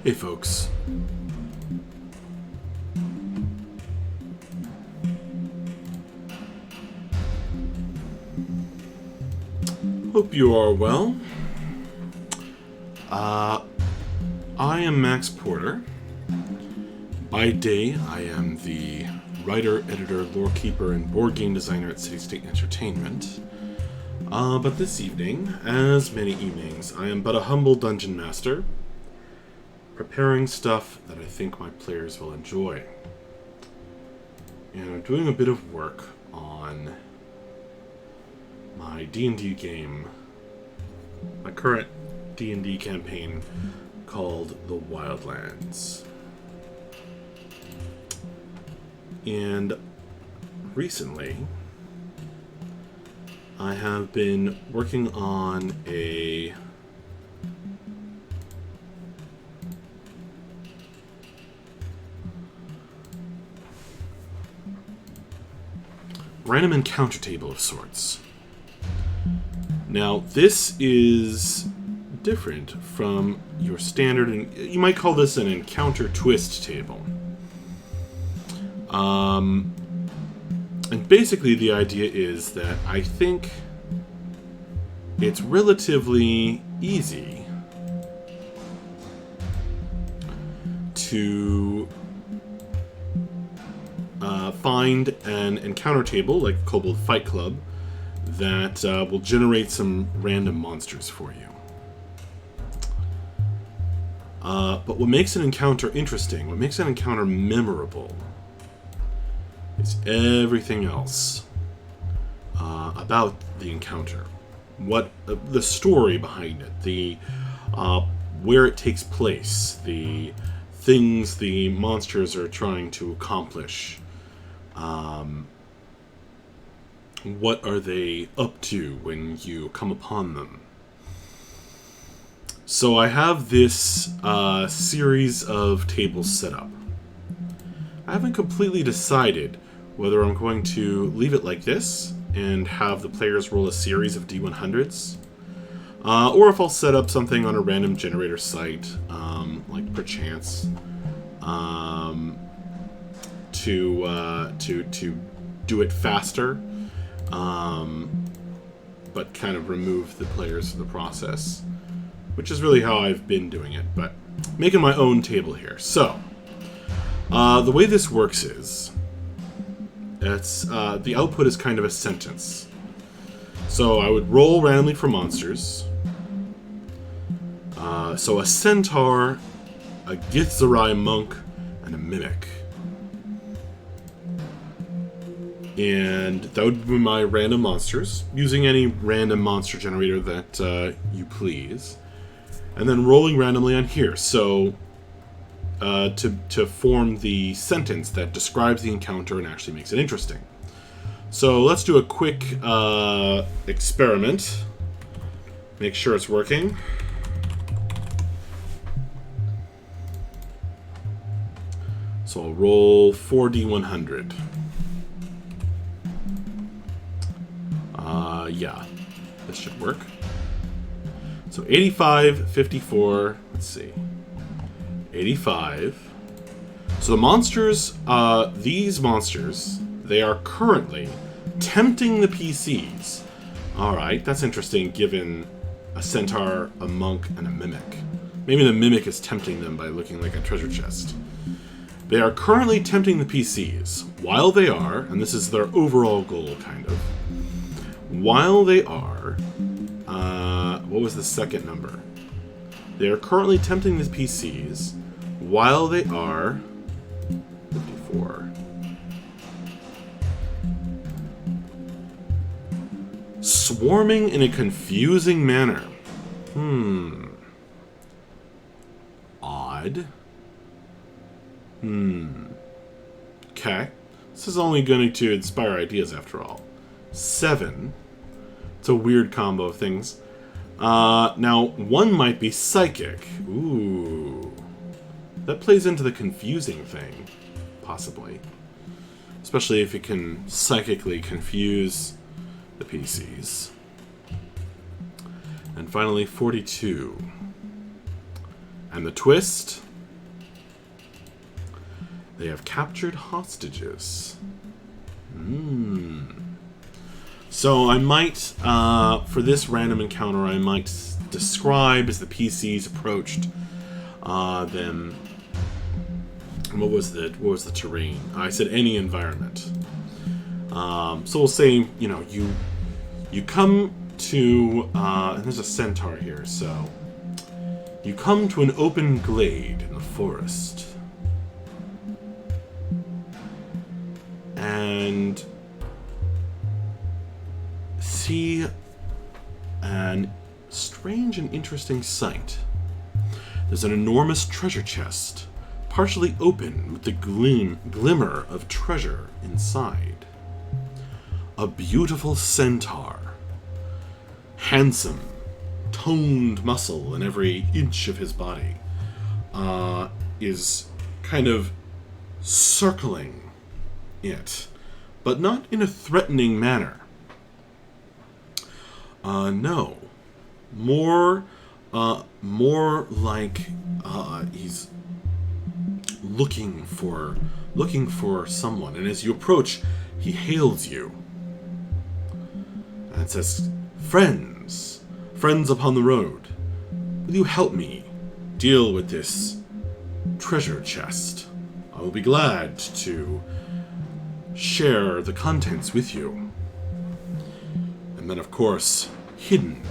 Hey folks. Hope you are well. I am Max Porter. By day, I am the writer, editor, lore keeper, and board game designer at City State Entertainment. But this evening, as many evenings, I am but a humble dungeon master, preparing stuff that I think my players will enjoy. And I'm doing a bit of work on my D&D game, my current D&D campaign called The Wildlands. And recently, I have been working on a random encounter table of sorts. Now, this is different from your standard, and you might call this an encounter twist table. And basically the idea is that I think it's relatively easy to find an encounter table, like Kobold Fight Club, that will generate some random monsters for you. But what makes an encounter interesting, what makes an encounter memorable, is everything else about the encounter. What the story behind it, the where it takes place, the things the monsters are trying to accomplish. What are they up to when you come upon them? So I have this series of tables set up. I haven't completely decided whether I'm going to leave it like this and have the players roll a series of D100s, or if I'll set up something on a random generator site, like perchance, to do it faster, but kind of remove the players from the process, which is really how I've been doing it, but making my own table here. So, the way this works is, it's the output is kind of a sentence. So I would roll randomly for monsters. So a centaur, a Githzerai monk, and a mimic. And that would be my random monsters, using any random monster generator that you please. And then rolling randomly on here. So to form the sentence that describes the encounter and actually makes it interesting. So let's do a quick experiment. Make sure it's working. So I'll roll 4d100. Yeah, this should work. So 85, 54, let's see. 85. So the monsters, these monsters, they are currently tempting the PCs. Alright, that's interesting given a centaur, a monk, and a mimic. Maybe the mimic is tempting them by looking like a treasure chest. They are currently tempting the PCs while they are, and this is their overall goal, kind of, while they are, what was the second number? They are currently tempting the PCs while they are 54. Swarming in a confusing manner. Odd. Okay. This is only going to inspire ideas after all. 7. It's a weird combo of things. Now, one might be psychic. Ooh. That plays into the confusing thing, possibly. Especially if it can psychically confuse the PCs. And finally, 42. And the twist, They have captured hostages. So I might, for this random encounter, I might describe as the PCs approached them. What was the terrain? I said any environment. So we'll say, you know, you come to, and there's a centaur here, so you come to an open glade in the forest. And see an strange and interesting sight. There's an enormous treasure chest, partially open with the glimmer of treasure inside. A beautiful centaur, handsome, toned muscle in every inch of his body, is kind of circling it, but not in a threatening manner. No. More like he's looking for someone, and as you approach, he hails you and says, "Friends upon the road, will you help me deal with this treasure chest? I will be glad to share the contents with you." And then, of course, hidden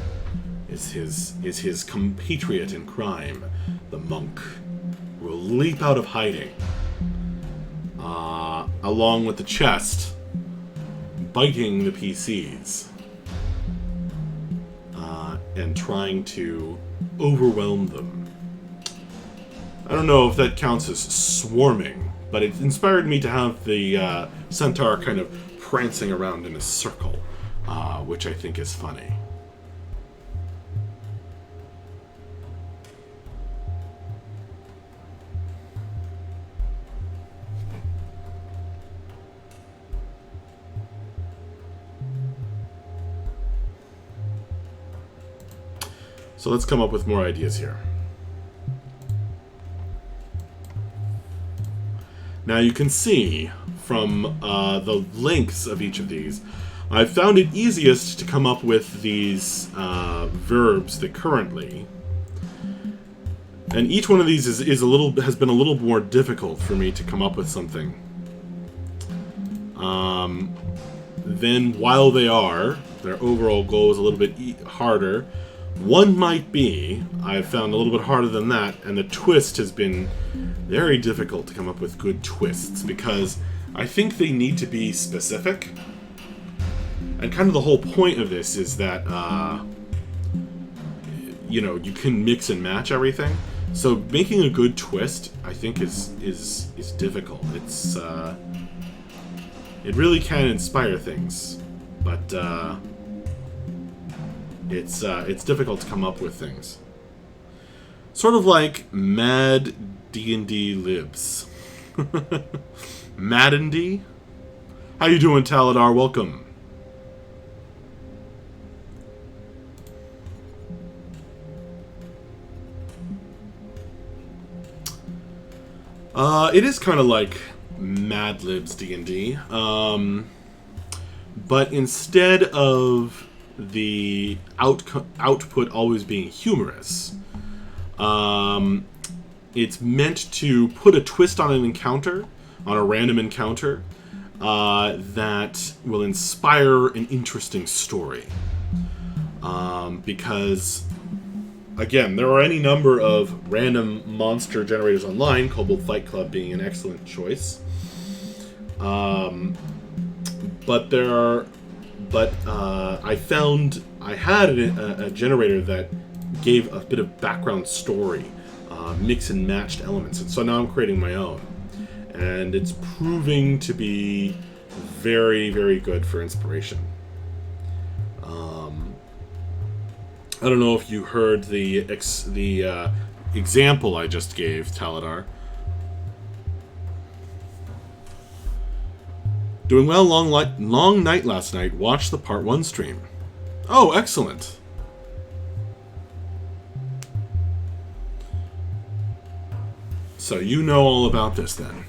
is his compatriot in crime, the monk, who will leap out of hiding, along with the chest, biting the PCs, and trying to overwhelm them. I don't know if that counts as swarming, but it inspired me to have the centaur kind of prancing around in a circle, which I think is funny. So let's come up with more ideas here. Now you can see from the lengths of each of these, I've found it easiest to come up with these verbs that currently, and each one of these has been a little more difficult for me to come up with something. Then while their overall goal is a little bit harder. One might be, I've found a little bit harder than that, and the twist has been very difficult to come up with good twists, because I think they need to be specific. And kind of the whole point of this is that, you know, you can mix and match everything. So making a good twist, I think, is difficult. It really can inspire things, but it's difficult to come up with things. Sort of like Mad D&D Libs. Mad&D? How you doing, Taladar? Welcome. It is kind of like Mad Libs D&D, but instead of the output always being humorous, it's meant to put a twist on an encounter, on a random encounter, that will inspire an interesting story. Because, again, there are any number of random monster generators online, Kobold Fight Club being an excellent choice. But I found I had a generator that gave a bit of background story, mix and matched elements, and so now I'm creating my own, and it's proving to be very, very good for inspiration. I don't know if you heard the example I just gave, Taladar. Doing well, long night last night. Watched the part 1 stream. Oh, excellent. So you know all about this then.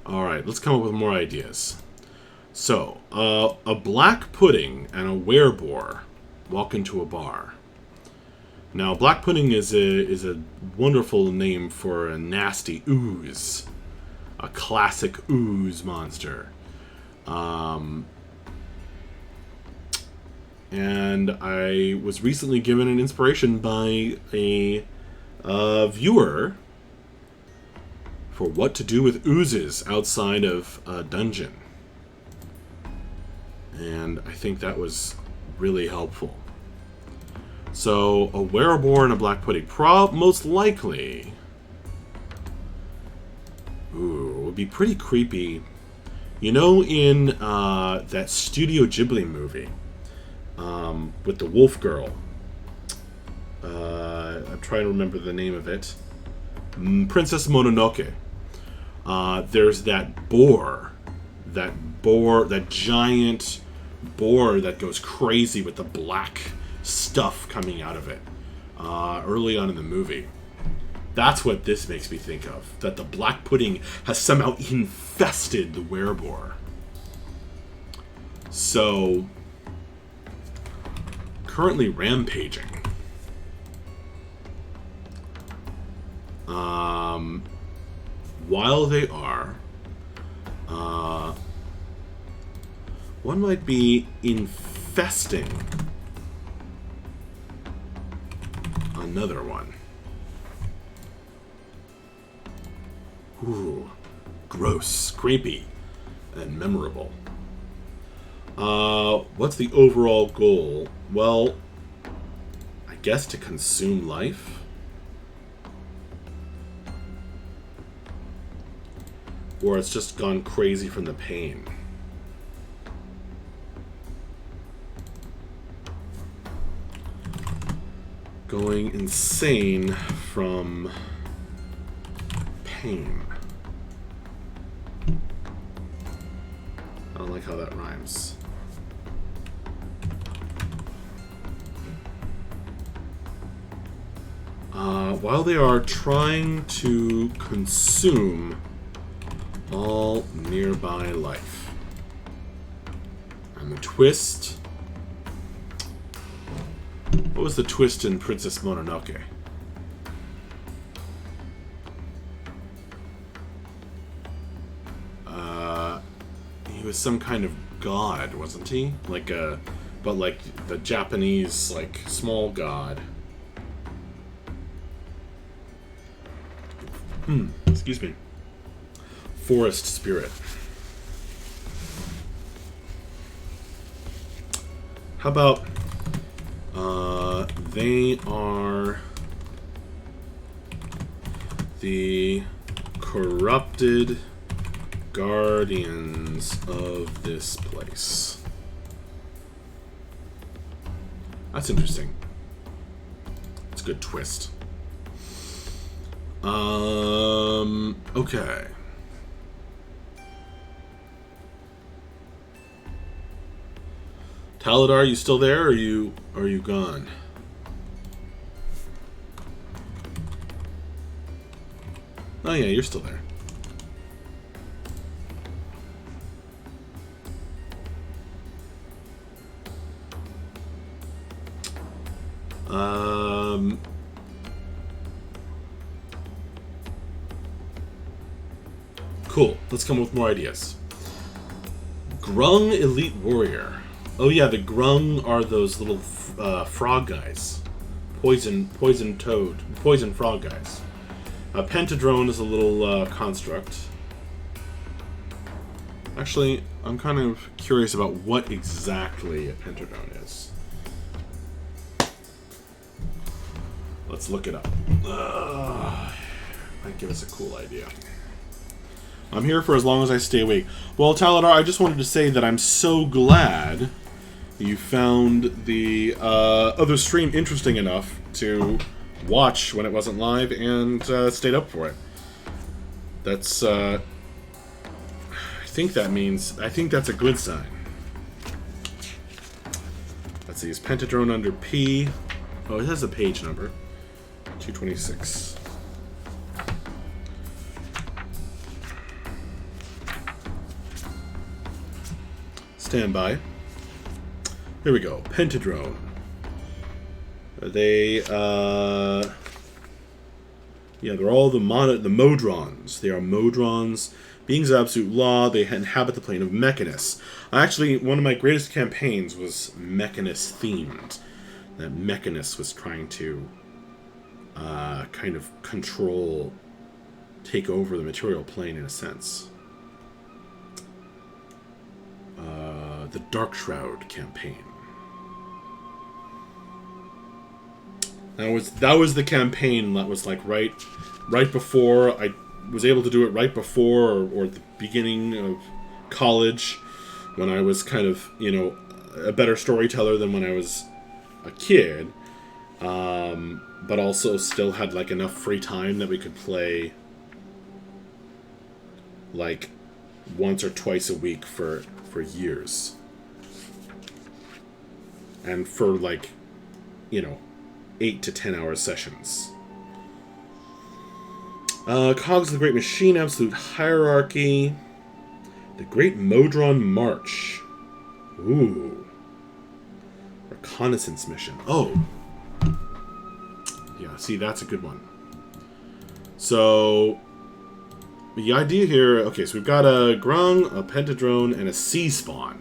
Alright, let's come up with more ideas. So, a black pudding and a werebore walk into a bar. Now, black pudding is a wonderful name for a nasty ooze. A classic ooze monster. And I was recently given an inspiration by a viewer for what to do with oozes outside of a dungeon. And I think that was really helpful. So, a werebore and a black pudding. Most likely... Ooh, it would be pretty creepy. You know, in that Studio Ghibli movie, with the wolf girl. I'm trying to remember the name of it. Princess Mononoke. There's that boar. That giant boar that goes crazy with the black stuff coming out of it. Early on in the movie. That's what this makes me think of. That the black pudding has somehow infested the werebore. So, currently rampaging. While they are, one might be infesting another one. Ooh, gross, creepy, and memorable. What's the overall goal? Well, I guess to consume life? Or it's just gone crazy from the pain. Going insane from pain. I don't like how that rhymes. While they are trying to consume all nearby life. And the twist... What was the twist in Princess Mononoke? He was some kind of god, wasn't he? But like the Japanese, like, small god. Excuse me. Forest spirit. How about they are the corrupted guardians of this place. That's interesting. It's a good twist. Okay. Taladar, you still there, or are you gone? Oh yeah, you're still there. Cool. Let's come up with more ideas. Grung Elite Warrior. Oh yeah, the Grung are those little frog guys. Poison frog guys. Pentadrone is a little construct. Actually, I'm kind of curious about what exactly a pentadrone is. Let's look it up. Might give us a cool idea. I'm here for as long as I stay awake. Well, Taladar, I just wanted to say that I'm so glad you found the other stream interesting enough to watch when it wasn't live and stayed up for it. That's, I think that's a good sign. Let's see, is Pentadrone under P? Oh, it has a page number. 226. Stand by. Here we go. Pentadrone. They, yeah, they're all the Modrons. They are Modrons. Beings of absolute law. They inhabit the plane of Mechanus. Actually, one of my greatest campaigns was Mechanus themed. That Mechanus was trying to kind of take over the material plane in a sense. The Dark Shroud campaign. That was the campaign that was like right before I was able to do it right before or at the beginning of college, when I was kind of, you know, a better storyteller than when I was a kid, but also still had like enough free time that we could play like once or twice a week for years. And for like, you know, 8 to 10 hour sessions. Cogs of the Great Machine, Absolute Hierarchy. The Great Modron March. Ooh. Reconnaissance mission. Oh. Yeah, see, that's a good one. So, the idea here... Okay, so we've got a Grung, a Pentadrone, and a Sea Spawn.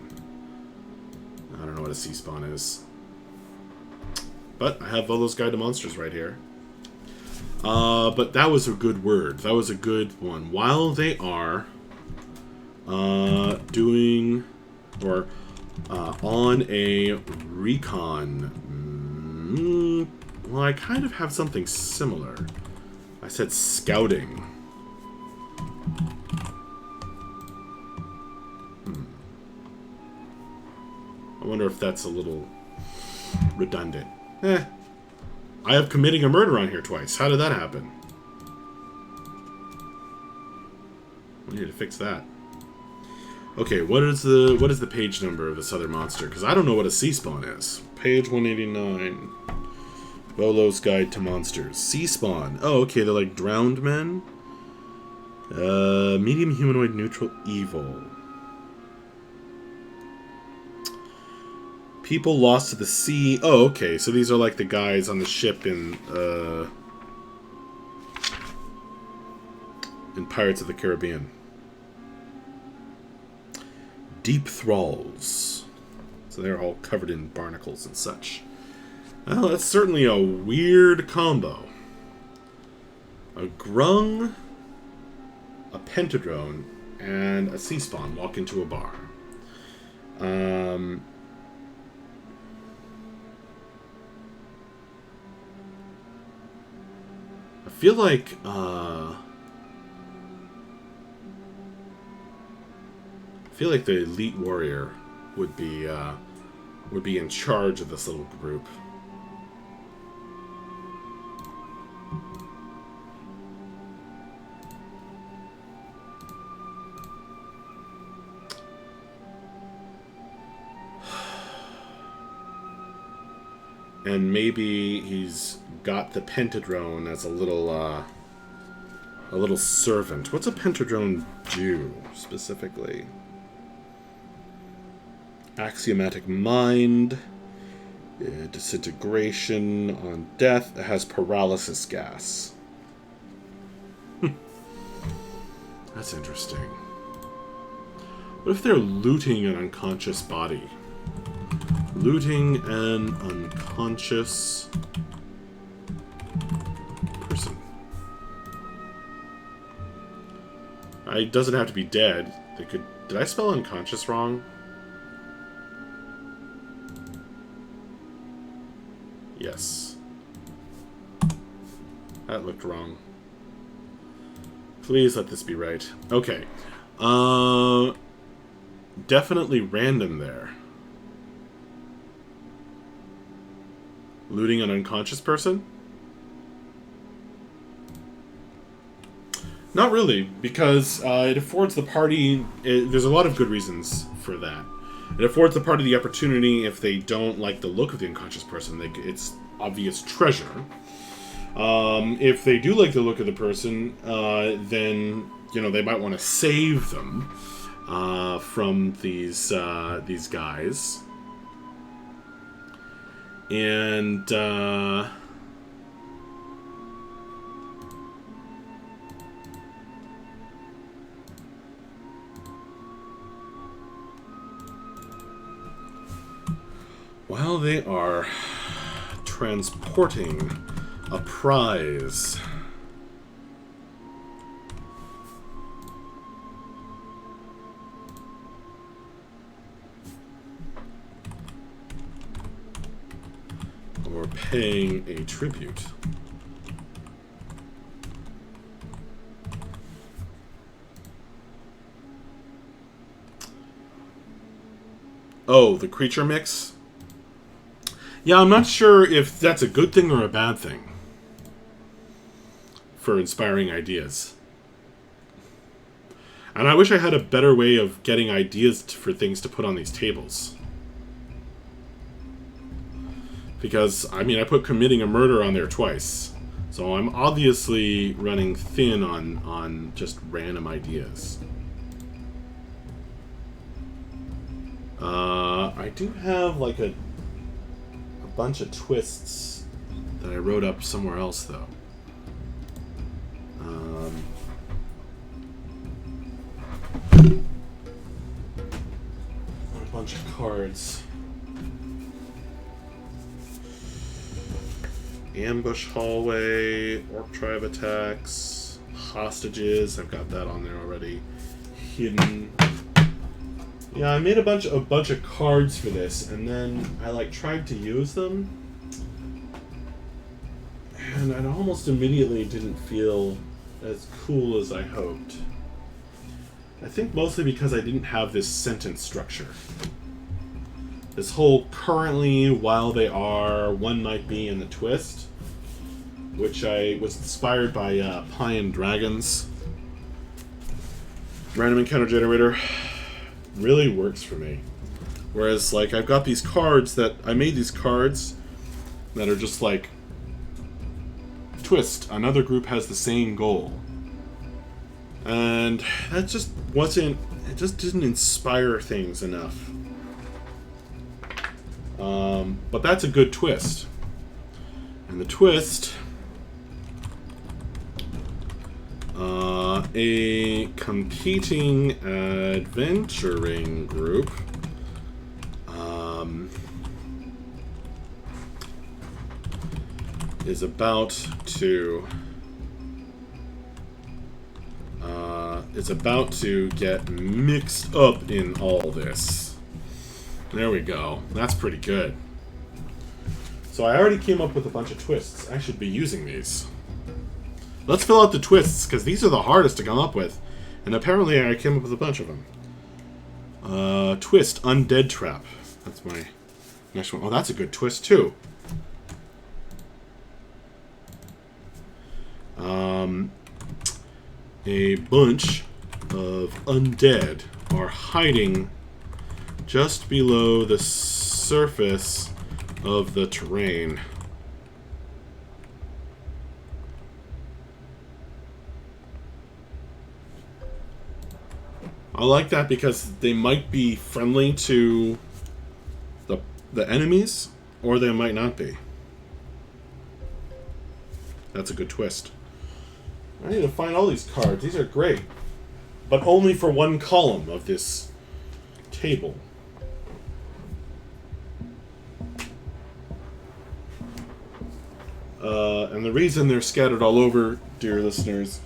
I don't know what a Sea Spawn is. But I have all those guide to monsters right here. But that was a good word. That was a good one. While they are doing or on a recon, well, I kind of have something similar. I said scouting. I wonder if that's a little redundant. I have committing a murder on here twice. How did that happen? We need to fix that. Okay, what is the page number of this other monster? Because I don't know what a sea spawn is. Page 189. Volo's Guide to Monsters. Sea spawn. Oh, okay, they're like drowned men. Medium humanoid, neutral, evil. People lost to the sea. Oh, okay. So these are like the guys on the ship in Pirates of the Caribbean. Deep thralls. So they're all covered in barnacles and such. Well, that's certainly a weird combo. A Grung, a Pentadrone, and a Sea Spawn walk into a bar. I feel like the elite warrior would be in charge of this little group. And maybe he's got the Pentadrone as a little servant. What's a Pentadrone do, specifically? Axiomatic mind. Disintegration on death. It has paralysis gas. That's interesting. What if they're looting an unconscious body? Looting an unconscious person. It doesn't have to be dead. They could. Did I spell unconscious wrong? Yes. That looked wrong. Please let this be right. Okay. Definitely random there. Looting an unconscious person? Not really, because it affords the party... there's a lot of good reasons for that. It affords the party the opportunity, if they don't like the look of the unconscious person, it's obvious treasure. If they do like the look of the person, then they might want to save them from these guys. And while they are transporting a prize, or paying a tribute, oh, the creature mix? Yeah, I'm not sure if that's a good thing or a bad thing for inspiring ideas. And I wish I had a better way of getting ideas for things to put on these tables. Because, I mean, I put committing a murder on there twice. So I'm obviously running thin on just random ideas. I do have, like, a bunch of twists that I wrote up somewhere else, though. A bunch of cards. Ambush hallway, orc tribe attacks, hostages. I've got that on there already. Hidden. Yeah, I made a bunch of cards for this, and then I tried to use them, and I almost immediately didn't feel as cool as I hoped. I think mostly because I didn't have this sentence structure. This whole currently, while they are, one might be, in the twist, which I was inspired by Pie and Dragons. Random encounter generator really works for me. Whereas, I've got these cards that... I made these cards that are just twist. Another group has the same goal. And that just wasn't... It just didn't inspire things enough. But that's a good twist. And the twist... a competing adventuring group is about to get mixed up in all this. There we go. That's pretty good. So I already came up with a bunch of twists. I should be using these. Let's fill out the twists, because these are the hardest to come up with. And apparently I came up with a bunch of them. Twist, Undead Trap. That's my next one. Oh, that's a good twist, too. A bunch of undead are hiding just below the surface of the terrain. I like that because they might be friendly to the enemies, or they might not be. That's a good twist. I need to find all these cards. These are great. But only for one column of this table. And the reason they're scattered all over, dear listeners,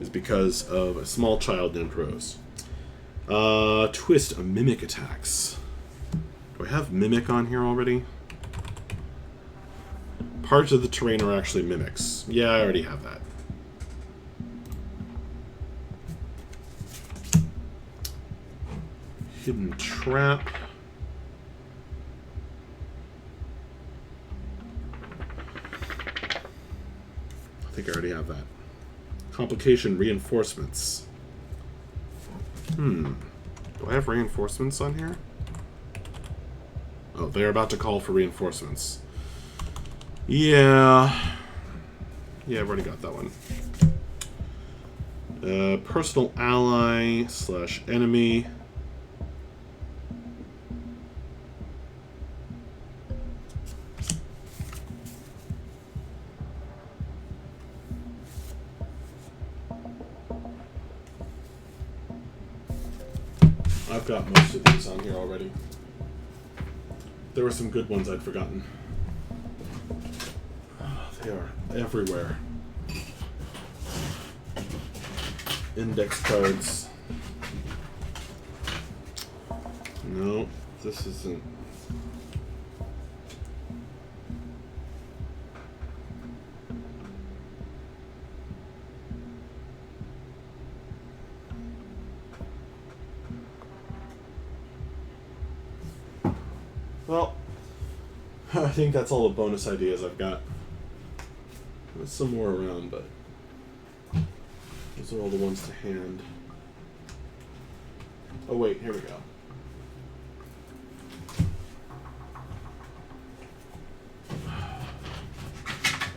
is because of a small child named Rose. Twist, mimic attacks. Do I have mimic on here already? Parts of the terrain are actually mimics. Yeah, I already have that. Hidden trap. I think I already have that. Complication reinforcements. Do I have reinforcements on here? Oh, they're about to call for reinforcements. Yeah. Yeah, I've already got that one. Personal ally / enemy. I've got most of these on here already. There were some good ones I'd forgotten. They are everywhere. Index cards. No, this isn't. Well, I think that's all the bonus ideas I've got. There's some more around, but those are all the ones to hand. Oh wait, here we go.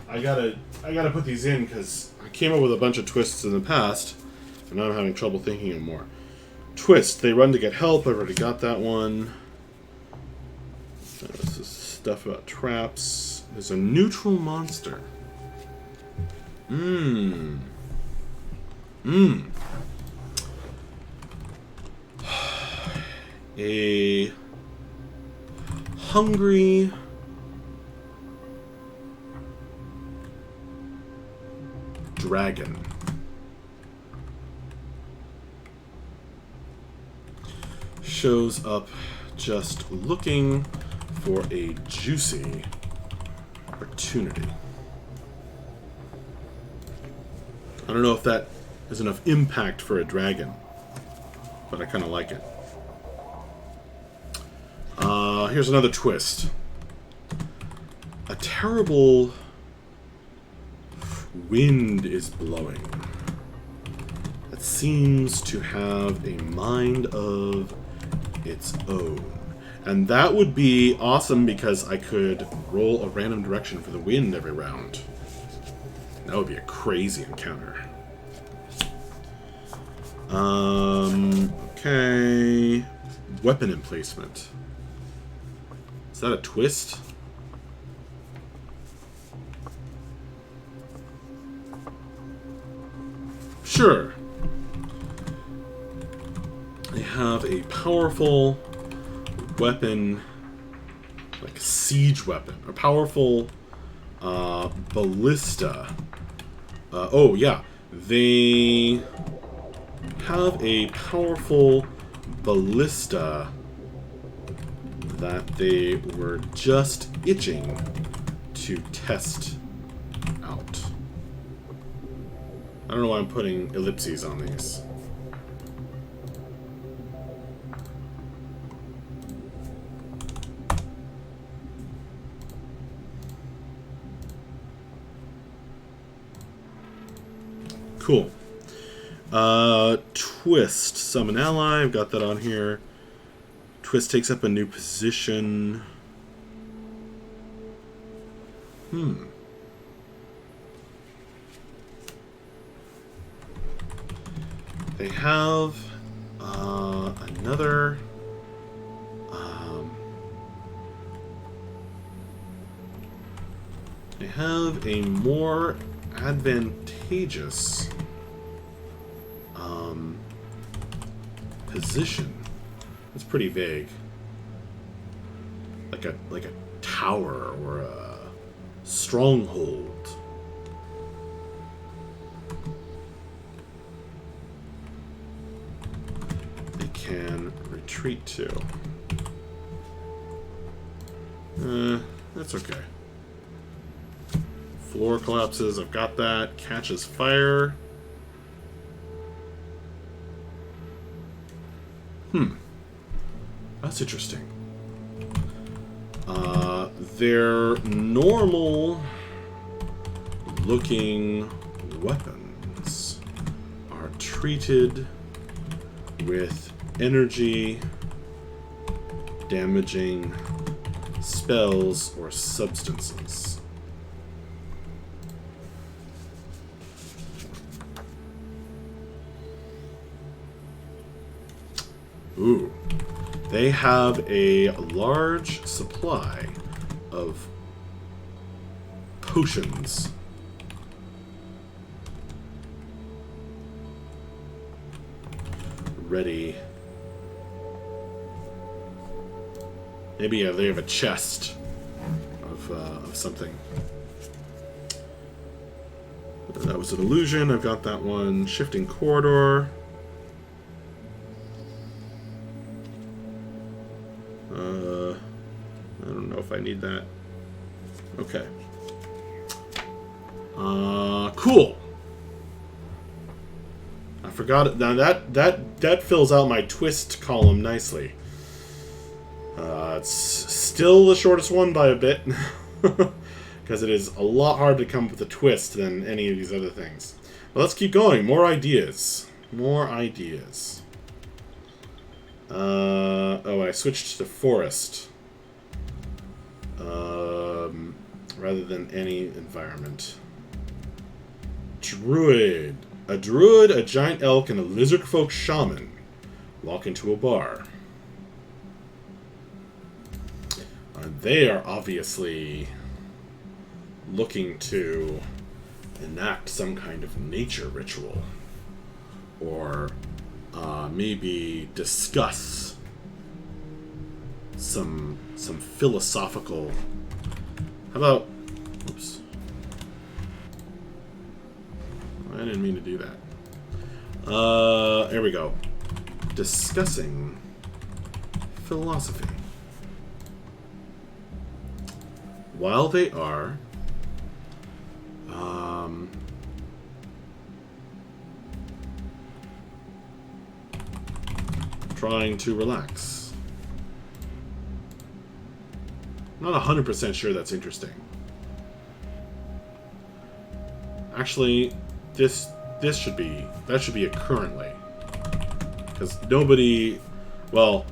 I gotta put these in because I came up with a bunch of twists in the past, and now I'm having trouble thinking of more. Twist, they run to get help. I've already got that one. This is stuff about traps. There's a neutral monster. A hungry dragon. Shows up just looking for a juicy opportunity. I don't know if that has enough impact for a dragon, but I kind of like it. Here's another twist. A terrible wind is blowing that seems to have a mind of its own. And that would be awesome because I could roll a random direction for the wind every round. That would be a crazy encounter. Okay. Weapon emplacement. Is that a twist? Sure. They have a powerful weapon, like a siege weapon, a powerful ballista. Oh yeah, they have a powerful ballista that they were just itching to test out. I don't know why I'm putting ellipses on these. Cool. Twist. Summon ally. I've got that on here. Twist takes up a new position. They have another they have a more advantageous position. It's pretty vague. Like a tower or a stronghold. They can retreat to. That's okay. Floor collapses, I've got that. Catches fire. That's interesting. Their normal looking weapons are treated with energy damaging spells or substances. Ooh. They have a large supply of potions. Ready. Maybe they have a chest of something. That was an illusion. I've got that one. Shifting corridor. I don't know if I need that. Okay. Cool. I forgot it. Now that fills out my twist column nicely. It's still the shortest one by a bit. Because it is a lot harder to come up with a twist than any of these other things. But let's keep going. More ideas. More ideas. Oh, I switched to forest. Rather than any environment. Druid. A druid, a giant elk, and a lizard folk shaman walk into a bar. They are obviously looking to enact some kind of nature ritual, or maybe discuss some philosophical. How about? Oops, I didn't mean to do that. There we go. Discussing philosophy. While they are trying to relax. I'm not 100% sure that's interesting. Actually, that should be a currently, because nobody, well,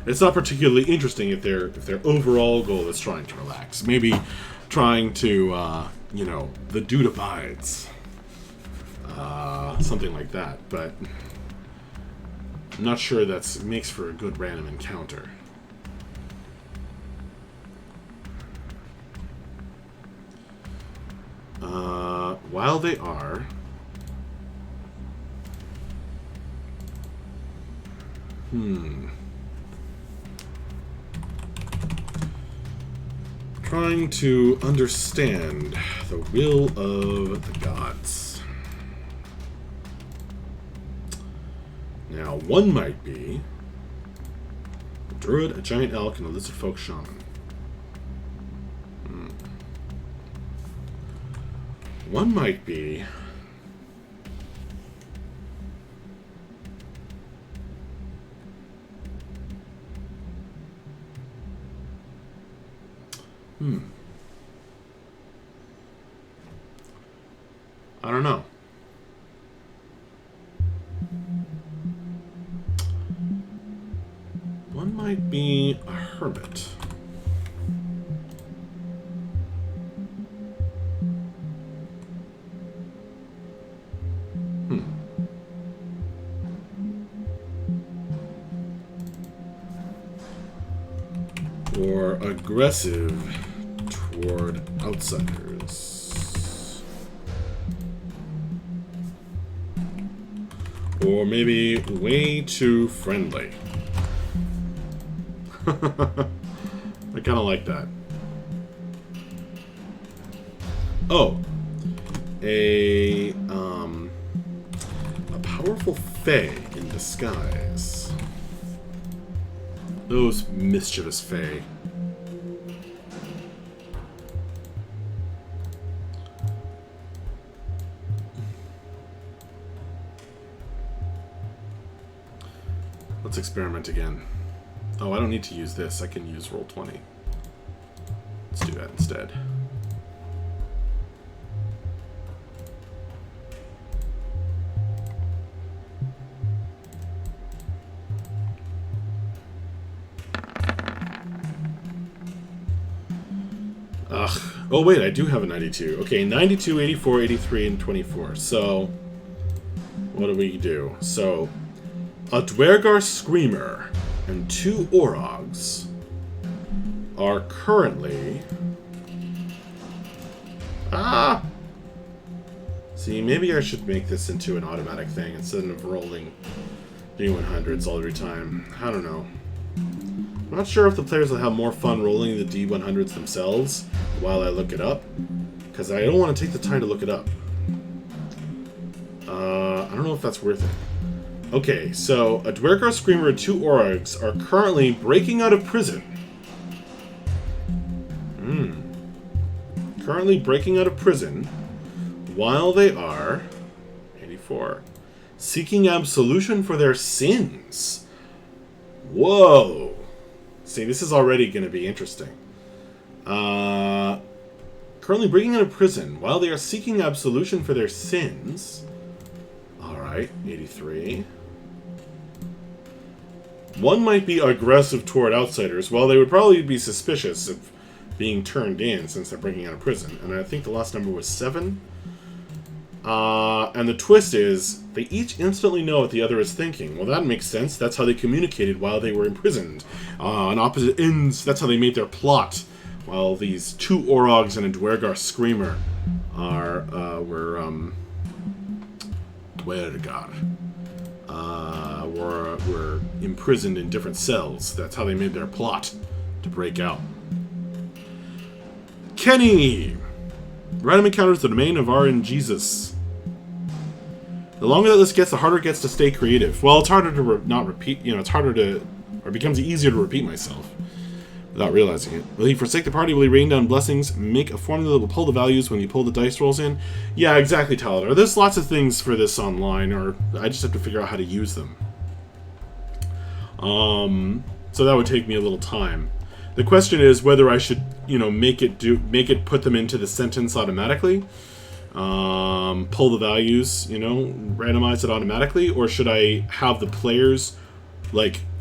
it's not particularly interesting if their overall goal is trying to relax. Maybe trying to, you know, the dude abides, something like that. But I'm not sure that makes for a good random encounter. While they are trying to understand the will of the gods. Now, one might be a druid, a giant elk, and a lizard folk shaman. One might be I don't know. One might be a hermit. Or aggressive toward outsiders. Or maybe way too friendly. I kind of like that. Oh, a powerful fae in disguise. Those mischievous fae. Let's experiment again. Oh, I don't need to use this. I can use Roll20. Let's do that instead. Ugh. Oh, wait, I do have a 92. Okay, 92, 84, 83, and 24. So, what do we do? So, A Dwergar Screamer and 2 Orogs are currently... See, maybe I should make this into an automatic thing instead of rolling D100s all every time. I don't know. I'm not sure if the players will have more fun rolling the D100s themselves while I look it up, because I don't want to take the time to look it up. I don't know if that's worth it. Okay, so a Dwergar Screamer and 2 Orogs are currently breaking out of prison. Currently breaking out of prison while they are 84 seeking absolution for their sins. Whoa! See, this is already going to be interesting. Currently breaking out of prison while they are seeking absolution for their sins. Alright, 83. One might be aggressive toward outsiders, while they would probably be suspicious of being turned in since they're breaking out of prison. And I think the last number was 7. And the twist is, they each instantly know what the other is thinking. Well, that makes sense. That's how they communicated while they were imprisoned. On opposite ends, that's how they made their plot. While these 2 Orogs and a Dwergar Screamer were imprisoned in different cells. That's how they made their plot to break out. Kenny! Random encounters the domain of RNGesus. The longer that list gets, the harder it gets to stay creative. Well, it's harder to not repeat, it's harder to, or it becomes easier to repeat myself without realizing it. Will he forsake the party? Will he rain down blessings? Make a formula that will pull the values when you pull the dice rolls in? Yeah, exactly, Taladar. There's lots of things for this online, or I just have to figure out how to use them. So that would take me a little time. The question is whether I should, make it put them into the sentence automatically, pull the values, randomize it automatically, or should I have the players,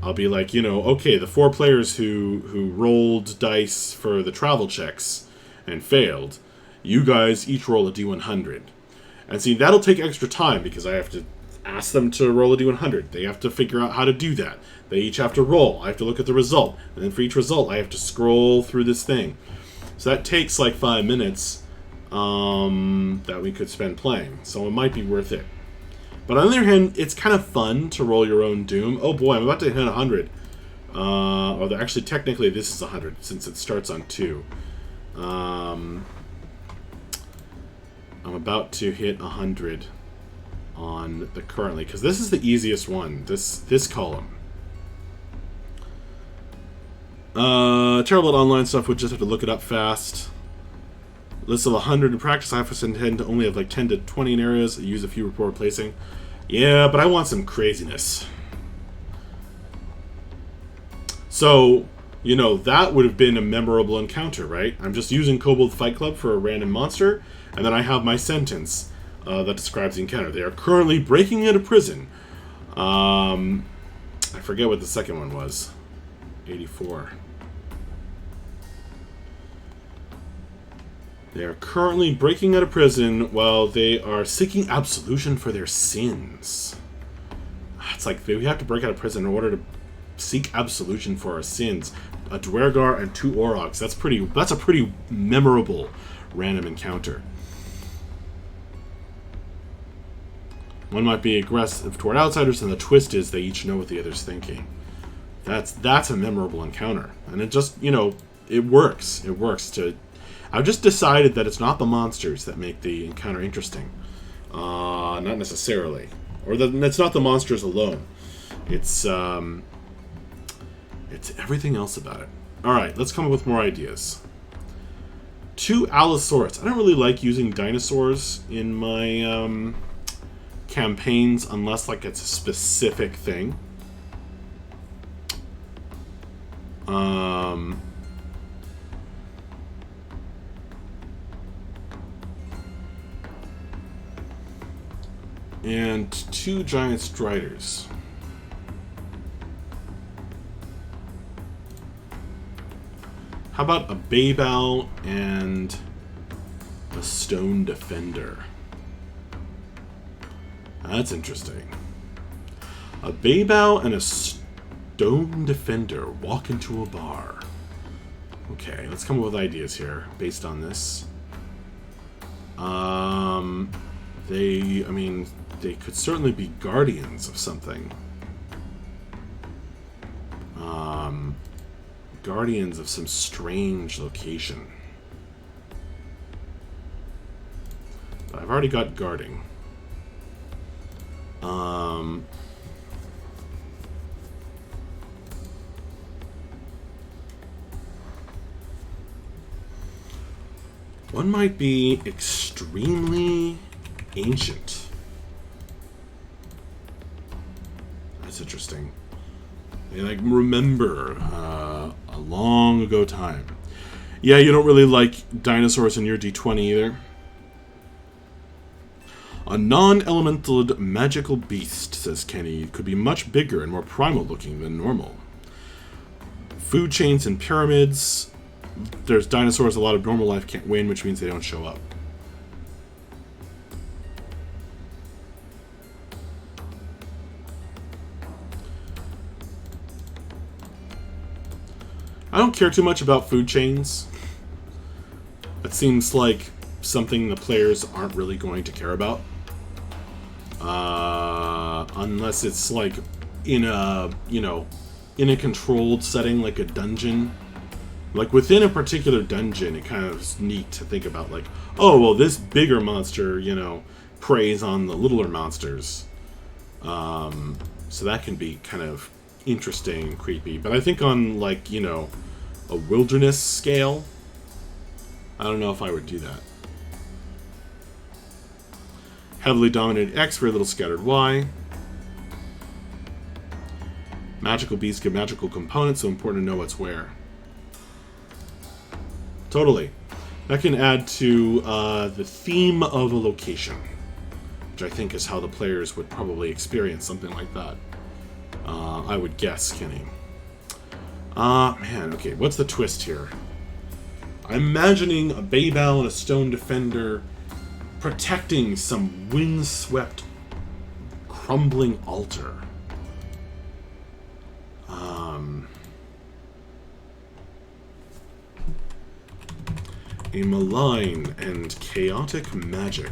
I'll be like, okay, the 4 players who rolled dice for the travel checks and failed, you guys each roll a D100. And see, that'll take extra time because I have to ask them to roll a D100. They have to figure out how to do that. They each have to roll. I have to look at the result. And then for each result, I have to scroll through this thing. So that takes like 5 minutes that we could spend playing. So it might be worth it. But on the other hand, it's kind of fun to roll your own Doom. Oh boy, I'm about to hit 100. Or actually, technically, this is 100 since it starts on 2. I'm about to hit 100 on the currently, because this is the easiest one. This column. Terrible at online stuff. Would just have to look it up fast. List of 100 in practice. I have to tend to only have like 10 to 20 in areas. Use a few before replacing. Yeah, but I want some craziness. So, that would have been a memorable encounter, right? I'm just using Kobold Fight Club for a random monster, and then I have my sentence that describes the encounter. They are currently breaking into prison. I forget what the second one was. 84. They are currently breaking out of prison while they are seeking absolution for their sins. It's like we have to break out of prison in order to seek absolution for our sins. A Dwergar and 2 Orogs. That's a pretty memorable random encounter. One might be aggressive toward outsiders, and the twist is they each know what the other's thinking. That's a memorable encounter. And it just, it works. It works to... I've just decided that it's not the monsters that make the encounter interesting. Not necessarily. Or it's not the monsters alone. It's everything else about it. Alright, let's come up with more ideas. 2 Allosaurus. I don't really like using dinosaurs in my campaigns unless it's a specific thing. And 2 giant striders. How about a Baybal and a stone defender? That's interesting. A Baybao and a Stone Defender walk into a bar. Okay, let's come up with ideas here based on this. They could certainly be guardians of something. Guardians of some strange location. But I've already got guarding. One might be extremely ancient. That's interesting. They like remember a long ago time. Yeah, you don't really like dinosaurs in your D20 either. A non-elemental magical beast, says Kenny, could be much bigger and more primal looking than normal. Food chains and pyramids. There's dinosaurs a lot of normal life can't win, which means they don't show up. I don't care too much about food chains. It seems like something the players aren't really going to care about. Unless it's like in a, in a controlled setting like a dungeon. Like within a particular dungeon, it kind of is neat to think about like, oh, well, this bigger monster, preys on the littler monsters. So that can be kind of interesting and creepy. But I think on like, a wilderness scale, I don't know if I would do that. Heavily dominated X, very little scattered Y. Magical beasts give magical components, so important to know what's where. Totally. That can add to the theme of a location, which I think is how the players would probably experience something like that. I would guess, Kenny. Man, okay, what's the twist here? I'm imagining a Baybao and a Stone Defender protecting some windswept, crumbling altar. A malign and chaotic magic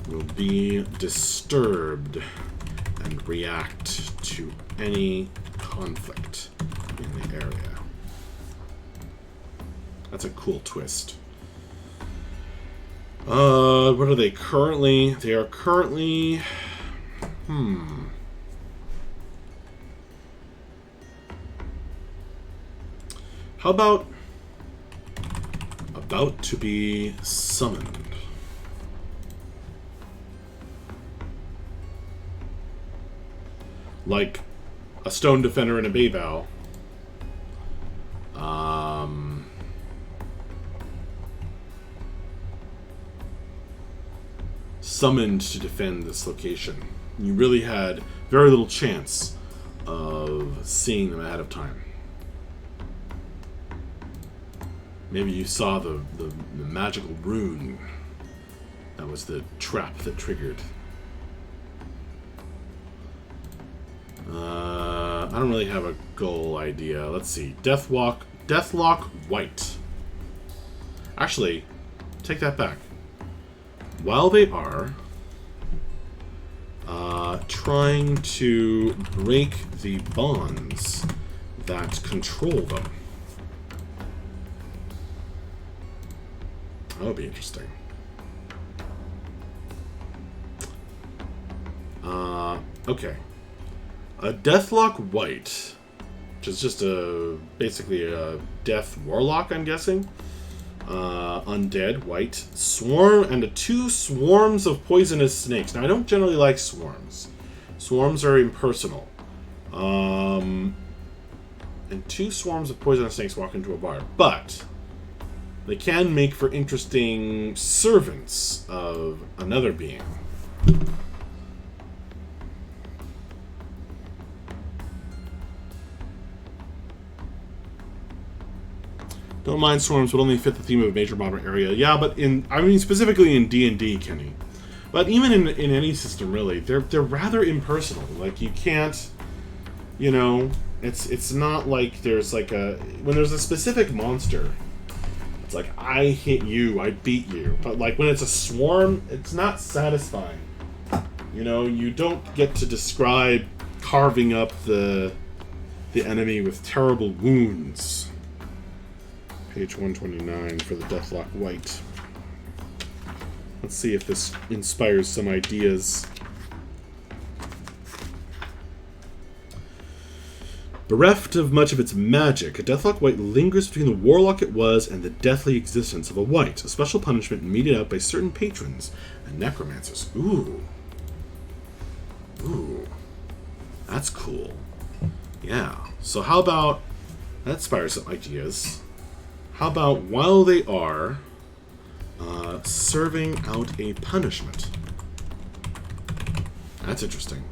will be disturbed and react to any conflict in the area. That's a cool twist. What are they currently? They are currently... How about to be summoned? Like a Stone Defender and a Baybao. Summoned to defend this location. You really had very little chance of seeing them ahead of time. Maybe you saw the magical rune. That was the trap that triggered. I don't really have a goal idea. Let's see. Deathlock White. Actually, take that back. While they are trying to break the bonds that control them. That would be interesting. Okay. A Deathlock White, which is just basically a death warlock, I'm guessing. Undead, white, swarm, and 2 swarms of poisonous snakes. Now, I don't generally like swarms. Swarms are impersonal. And 2 swarms of poisonous snakes walk into a bar. But they can make for interesting servants of another being. Don't mind swarms, but only fit the theme of a major modern area. Yeah, but specifically in D&D, Kenny. But even in any system, really, they're rather impersonal. Like, you can't, you know, it's not like there's like when there's a specific monster, it's like, I hit you, I beat you. But like when it's a swarm, it's not satisfying. You know, you don't get to describe carving up the enemy with terrible wounds. Page 129 for the Deathlock White. Let's see if this inspires some ideas. Bereft of much of its magic, a Deathlock White lingers between the warlock it was and the deathly existence of a White, a special punishment meted out by certain patrons and necromancers. Ooh. Ooh. That's cool. Yeah. So how about... that inspires some ideas. How about while they are serving out a punishment? That's interesting.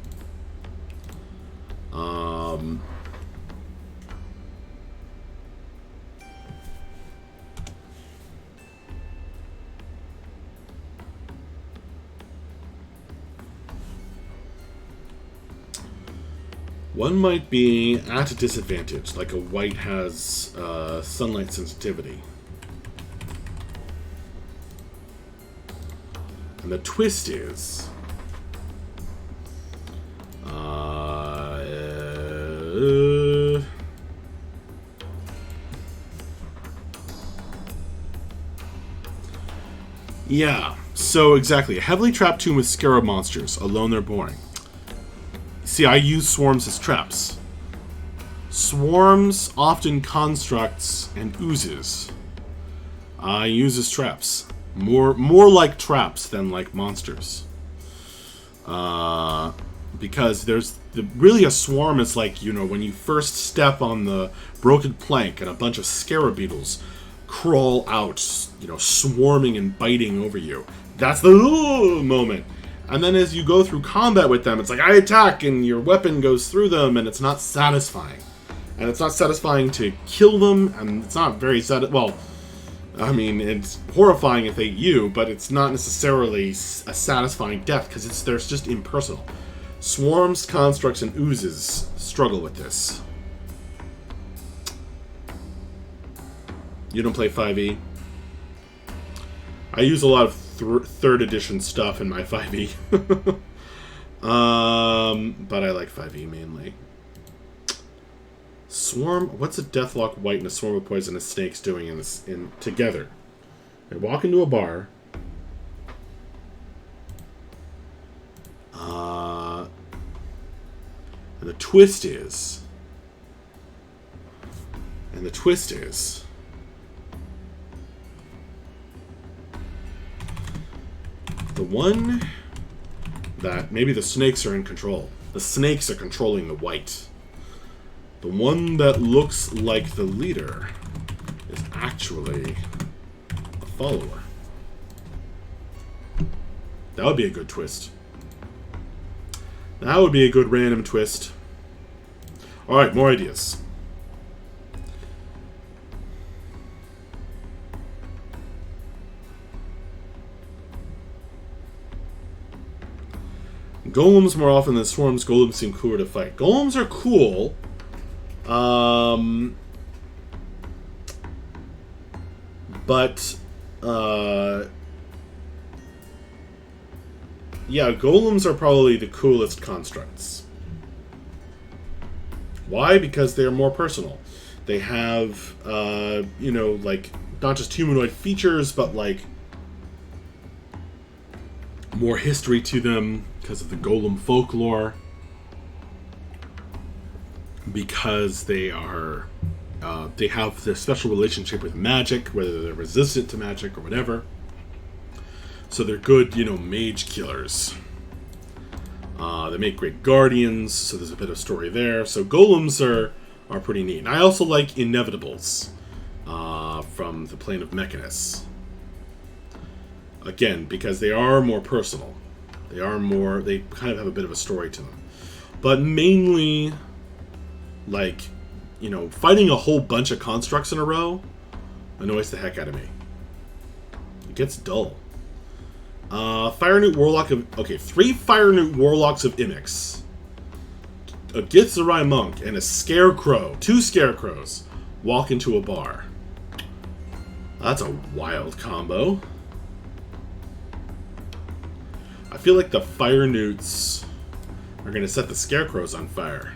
One might be at a disadvantage, like a White has sunlight sensitivity. And the twist is... yeah, so exactly. A heavily trapped tomb with scarab monsters. Alone they're boring. See, I use swarms as traps. Swarms, often constructs, and oozes. I use as traps. More like traps than like monsters. Because there's... really a swarm is like, you know, when you first step on the broken plank and a bunch of scarab beetles crawl out, you know, swarming and biting over you. That's the moment. And then as you go through combat with them, it's like, I attack, and your weapon goes through them, and it's not satisfying. And it's not satisfying to kill them, and it's not very well, I mean, it's horrifying if they eat you, but it's not necessarily a satisfying death, because there's just impersonal. Swarms, constructs, and oozes struggle with this. You don't play 5e? I use a lot of third edition stuff in my 5e. But I like 5e mainly. Swarm. What's a Deathlock White and a swarm of poisonous snakes doing in together? They walk into a bar. And the twist is. The one that maybe the snakes are in control. The snakes are controlling the White. The one that looks like the leader is actually a follower. That would be a good twist. That would be a good random twist. Alright, more ideas. Golems more often than swarms. Golems seem cooler to fight. Golems are cool. But yeah, golems are probably the coolest constructs. Why? Because they're more personal. They have, you know, like, not just humanoid features, but, like, more history to them because of the golem folklore. Because they are, they have this special relationship with magic, whether they're resistant to magic or whatever. So they're good, you know, mage killers. They make great guardians, so there's a bit of story there. So golems are pretty neat. And I also like inevitables from the plane of Mechanus. Again, because they are more personal. They kind of have a bit of a story to them. But mainly, like, you know, fighting a whole bunch of constructs in a row annoys the heck out of me. It gets dull. Fire Newt Warlock of... Okay, 3 Fire Newt Warlocks of Imix. A Githzerai Monk and a Scarecrow. 2 Scarecrows walk into a bar. That's a wild combo. I feel like the Fire Newts are going to set the Scarecrows on fire.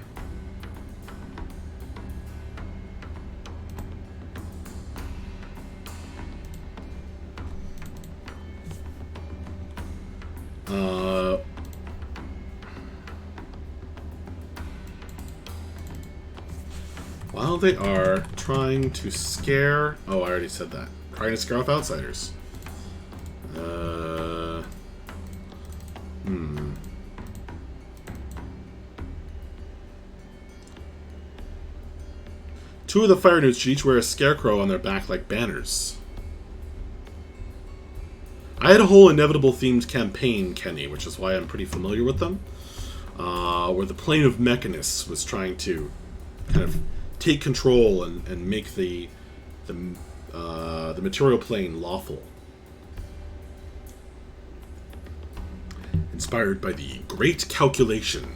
While they are trying to scare... Oh, I already said that. Trying to scare off outsiders. Two of the Fire Newts should each wear a Scarecrow on their back like banners. I had a whole Inevitable themed campaign, Kenny, which is why I'm pretty familiar with them. Where the Plane of Mechanists was trying to kind of take control and make the material plane lawful. Inspired by the great calculation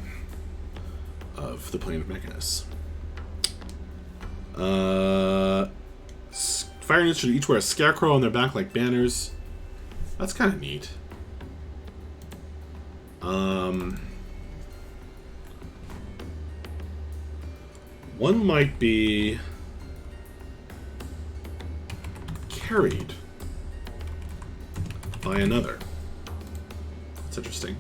of the Plane of Mechanists. Fire Newts should each wear a Scarecrow on their back like banners. That's kind of neat. One might be carried by another. That's interesting.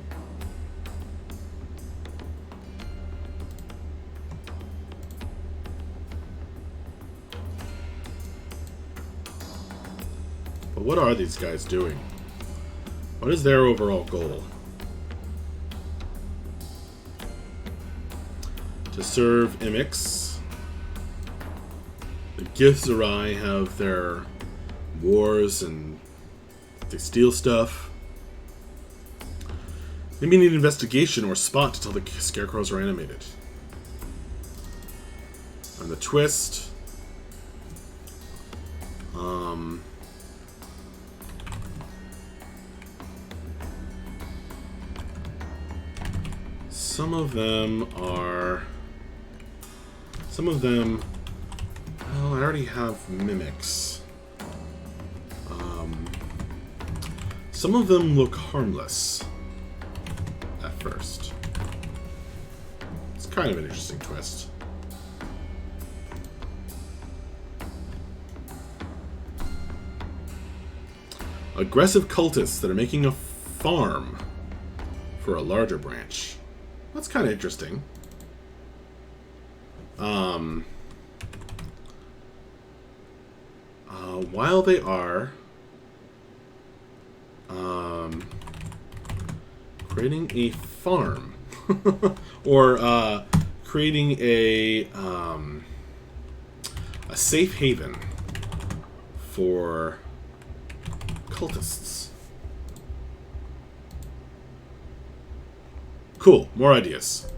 But what are these guys doing? What is their overall goal? To serve Imix. The Githzerai have their wars and they steal stuff. Maybe need investigation or spot to tell the Scarecrows are animated. And the twist. Some of them are... Well, I already have mimics. Some of them look harmless at first. It's kind of an interesting twist. Aggressive cultists that are making a farm for a larger branch. That's kind of interesting. While they are creating a farm or creating a safe haven for cultists. Cool, more ideas.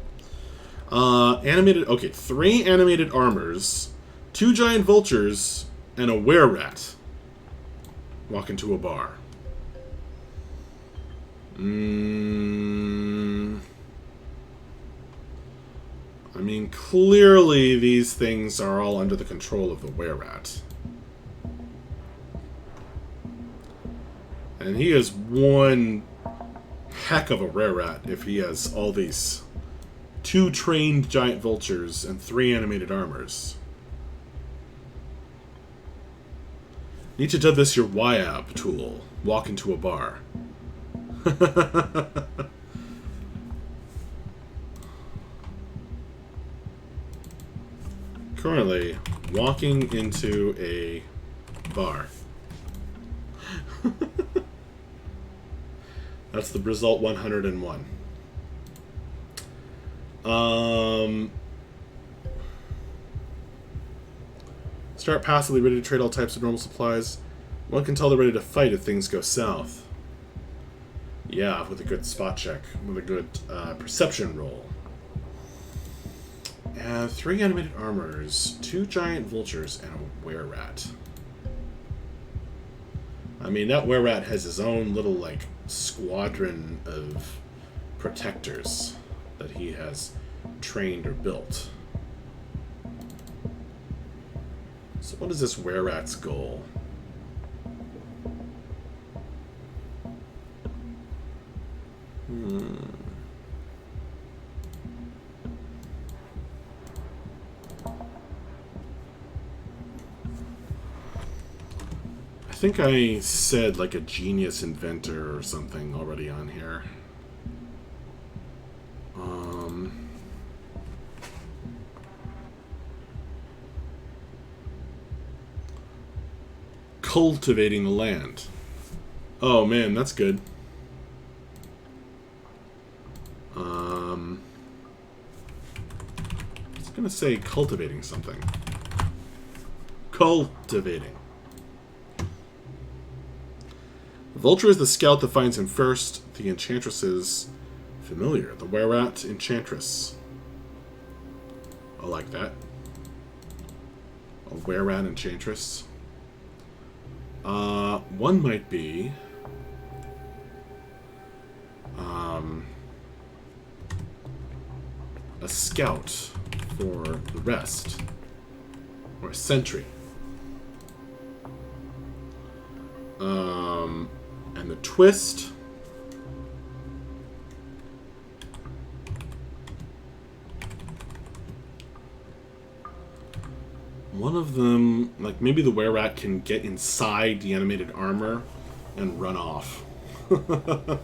Animated, okay, 3 animated armors, 2 giant vultures, and a were-rat walk into a bar. I mean, clearly these things are all under the control of the were-rat. And he is one heck of a were-rat if he has all these 2 trained giant vultures and 3 animated armors. Need to dub this your YAB tool. Walk into a bar. Currently, walking into a bar. That's the result 101. Start passively ready to trade all types of normal supplies. One can tell they're ready to fight if things go south. Yeah, with a good spot check. With a good perception roll. And 3 animated armors, 2 giant vultures, and a were-rat. I mean, that were-rat has his own little, like, squadron of protectors that he has trained or built. So what is this were-rat's goal? I think I said like a genius inventor or something already on here. Cultivating the land. Oh man, that's good. I was gonna say cultivating something. Cultivating. The vulture is the scout that finds him first. The enchantress is familiar. The were-rat enchantress. I like that. A were-rat enchantress. One might be a scout for the rest, or a sentry. And the twist. One of them, like maybe the were-rat can get inside the animated armor and run off. I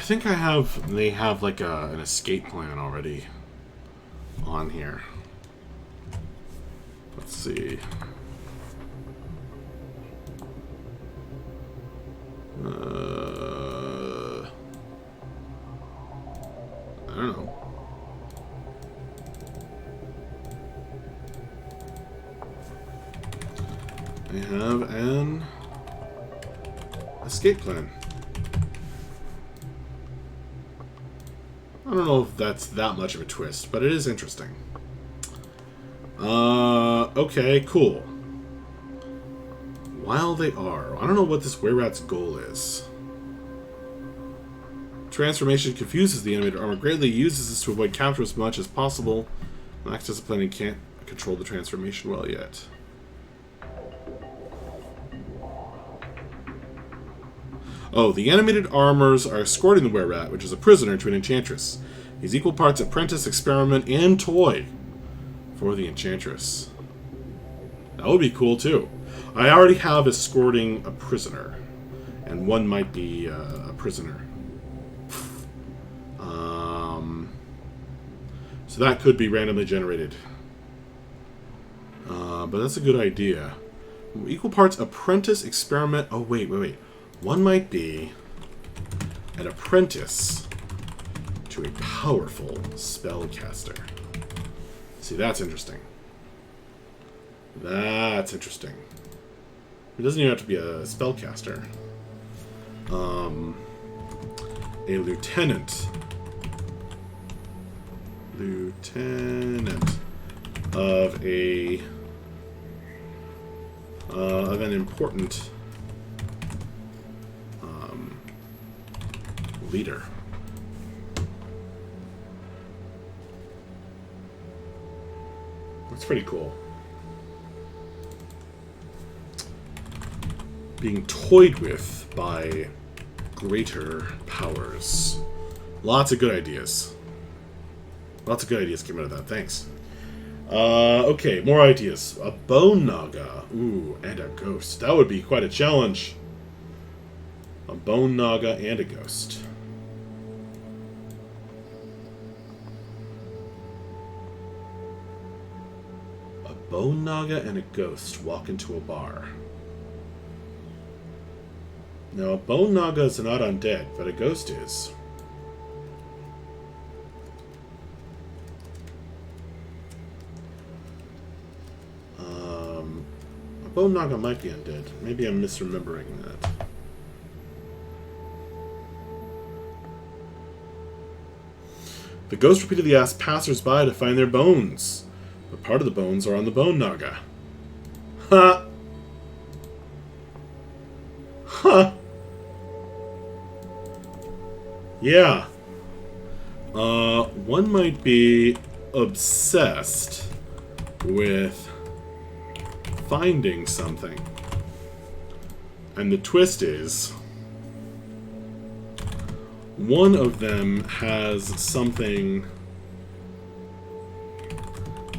think they have like an escape plan already on here. Let's see. I don't know. They have an escape plan. I don't know if that's that much of a twist, but it is interesting. Okay, cool. While they are, I don't know what this were-rat's goal is. Transformation confuses the animated armor greatly. Uses this to avoid capture as much as possible. Lacks discipline and can't control the transformation well yet. Oh, the animated armors are escorting the were-rat, which is a prisoner, to an enchantress. He's equal parts apprentice, experiment, and toy for the enchantress. That would be cool, too. I already have escorting a prisoner, and one might be a prisoner. So that could be randomly generated. But that's a good idea. Equal parts apprentice, experiment... Oh, wait. One might be an apprentice to a powerful spellcaster. See, that's interesting. That's interesting. It doesn't even have to be a spellcaster. A lieutenant. Lieutenant of a of an important leader. That's pretty cool. Being toyed with by greater powers. Lots of good ideas. Lots of good ideas came out of that. Thanks. Okay, more ideas. A bone naga. Ooh, and a ghost. That would be quite a challenge. A bone naga and a ghost. A bone naga and a ghost walk into a bar. Now, a bone naga is not undead, but a ghost is. A bone naga might be undead. Maybe I'm misremembering that. The ghost repeatedly asks passers-by to find their bones. But part of the bones are on the Bone Naga. Ha! Huh. Yeah. One might be obsessed with finding something. And the twist is, one of them has something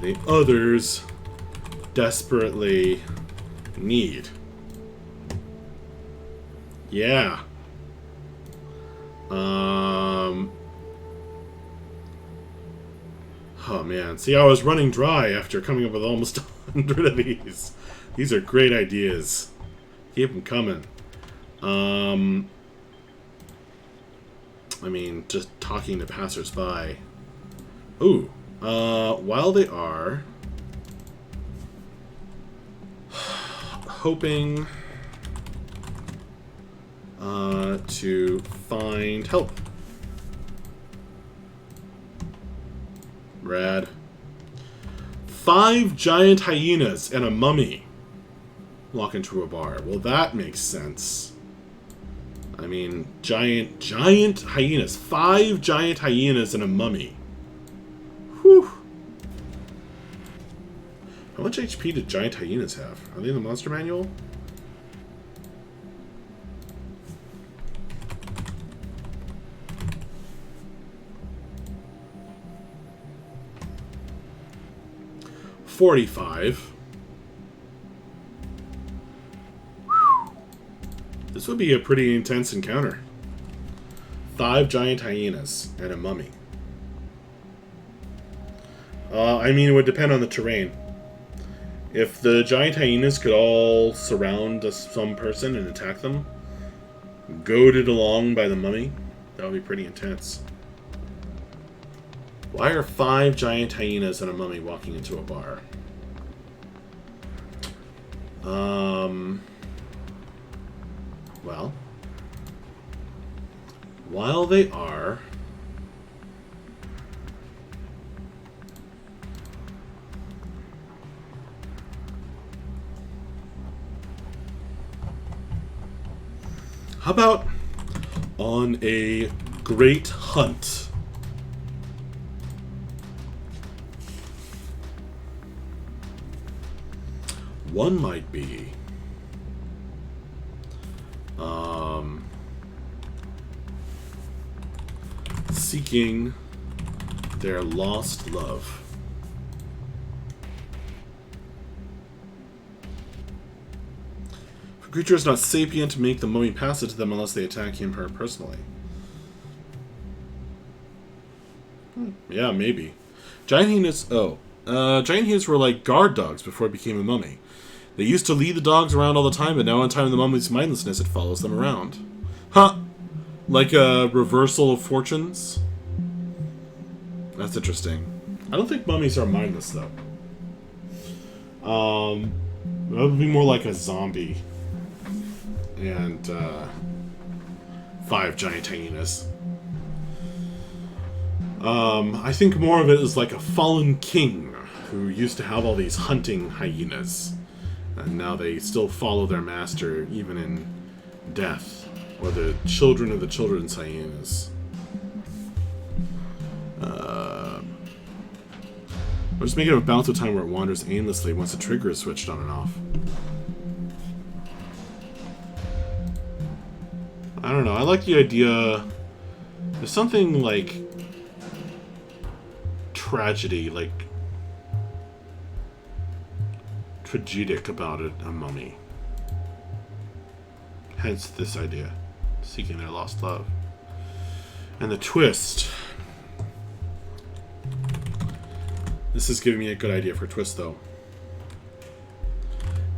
the others desperately need. Yeah. Oh man, see, I was running dry after coming up with almost 100 of these. These are great ideas. Keep them coming. I mean, just talking to passersby. Ooh. While they are hoping to find help. Rad. 5 giant hyenas and a mummy walk into a bar. Well, that makes sense. I mean, giant hyenas. 5 giant hyenas and a mummy. Whew. How much HP did giant hyenas have? Are they in the monster manual? $45. This would be a pretty intense encounter. 5 giant hyenas and a mummy. I mean, it would depend on the terrain. If the giant hyenas could all surround some person and attack them, goaded along by the mummy, that would be pretty intense. Why are 5 giant hyenas and a mummy walking into a bar? Well, while they are how about on a great hunt? One might be seeking their lost love. If a creature is not sapient, make the mummy pass it to them unless they attack him or her personally. Yeah, maybe. Giant hyenas. Giant hyenas were like guard dogs before it became a mummy. They used to lead the dogs around all the time, but now in time of the mummy's mindlessness, it follows them around. Huh! Like a reversal of fortunes? That's interesting. I don't think mummies are mindless, though. That would be more like a zombie. And, 5 giant hyenas. I think more of it is like a fallen king who used to have all these hunting hyenas. And now they still follow their master, even in death. Or the children of the children's hyenas. Or just make it a bounce of time where it wanders aimlessly once the trigger is switched on and off. I don't know, I like the idea. There's something like tragedy, like tragic about it, a mummy. Hence this idea. Seeking their lost love. And the twist. This is giving me a good idea for a twist, though.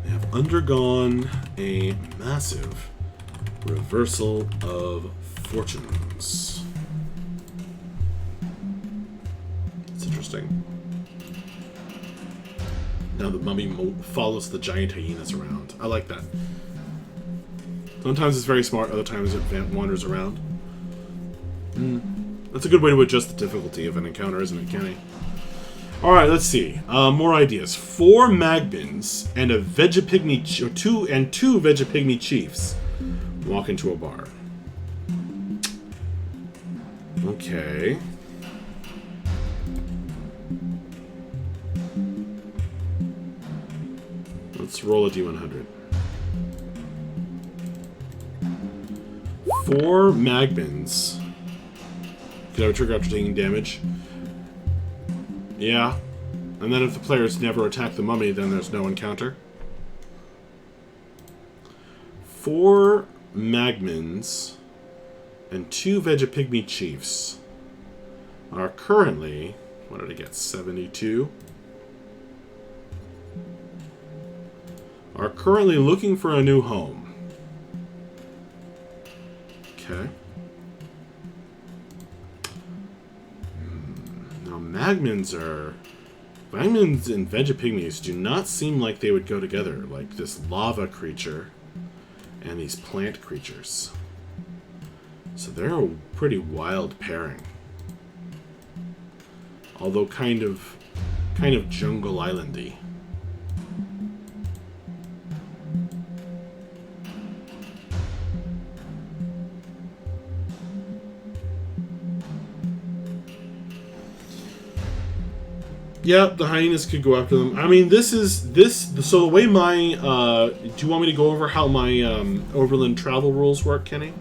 They have undergone a massive reversal of fortunes. It's interesting. Now the mummy follows the giant hyenas around. I like that. Sometimes it's very smart, other times it wanders around. That's a good way to adjust the difficulty of an encounter, isn't it, Kenny? All right, let's see. More ideas. 4 Magmins and a Vegapygmy, two Vegapygmy chiefs walk into a bar. Okay. Let's roll a D100. 4 Magmins. Could have a trigger after taking damage. Yeah. And then if the players never attack the mummy, then there's no encounter. 4 Magmins and 2 Vegapygmy chiefs are currently... What did I get? 72? Are currently looking for a new home. Okay. Now, Magmins and Vegapygmies do not seem like they would go together, like this lava creature and these plant creatures. So they're a pretty wild pairing. Although kind of Jungle Islandy. Yep, the hyenas could go after them. I mean, so the way my, do you want me to go over how my overland travel rules work, Kenny?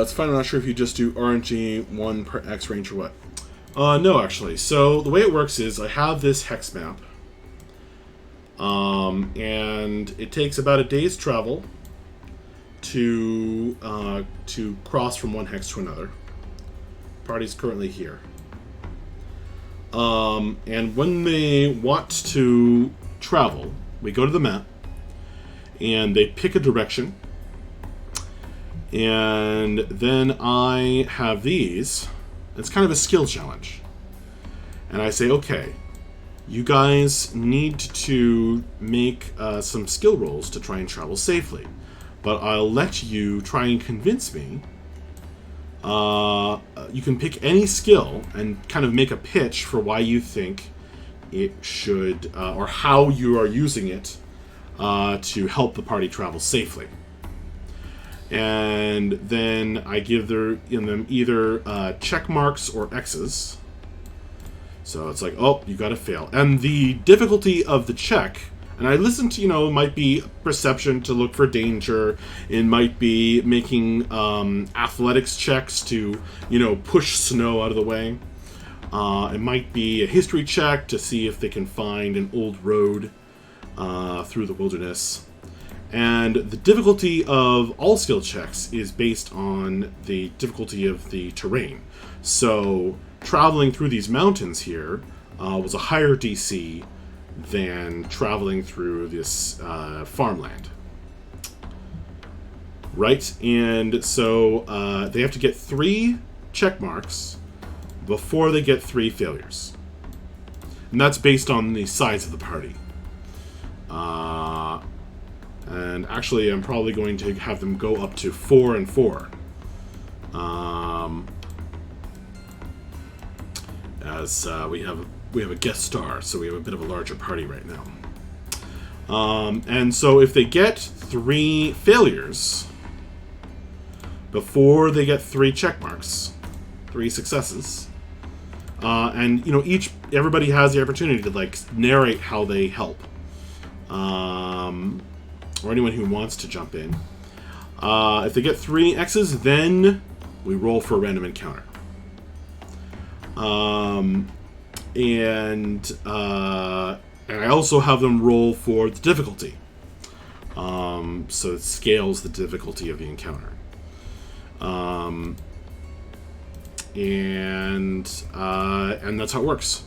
It's fine. I'm not sure if you just do RNG 1 per X range or what. No, actually. So the way it works is I have this hex map, and it takes about a day's travel to cross from one hex to another. Party's currently here, and when they want to travel, we go to the map, and they pick a direction. And then I have these. It's kind of a skill challenge. And I say, okay, you guys need to make some skill rolls to try and travel safely. But I'll let you try and convince me. You can pick any skill and kind of make a pitch for why you think it should, or how you are using it to help the party travel safely. And then I give them either check marks or X's. So it's like, oh, you gotta fail. And the difficulty of the check, and I listen to, it might be perception to look for danger. It might be making athletics checks to, push snow out of the way. It might be a history check to see if they can find an old road through the wilderness. And the difficulty of all skill checks is based on the difficulty of the terrain. So traveling through these mountains here was a higher DC than traveling through this farmland. Right? And so they have to get 3 check marks before they get 3 failures. And that's based on the size of the party. And actually, I'm probably going to have them go up to 4 and 4. As we have a guest star, so we have a bit of a larger party right now. And so if they get 3 failures before they get 3 check marks, 3 successes, and everybody has the opportunity to narrate how they help. or anyone who wants to jump in. If they get 3 X's, then we roll for a random encounter. And I also have them roll for the difficulty. So it scales the difficulty of the encounter. And that's how it works.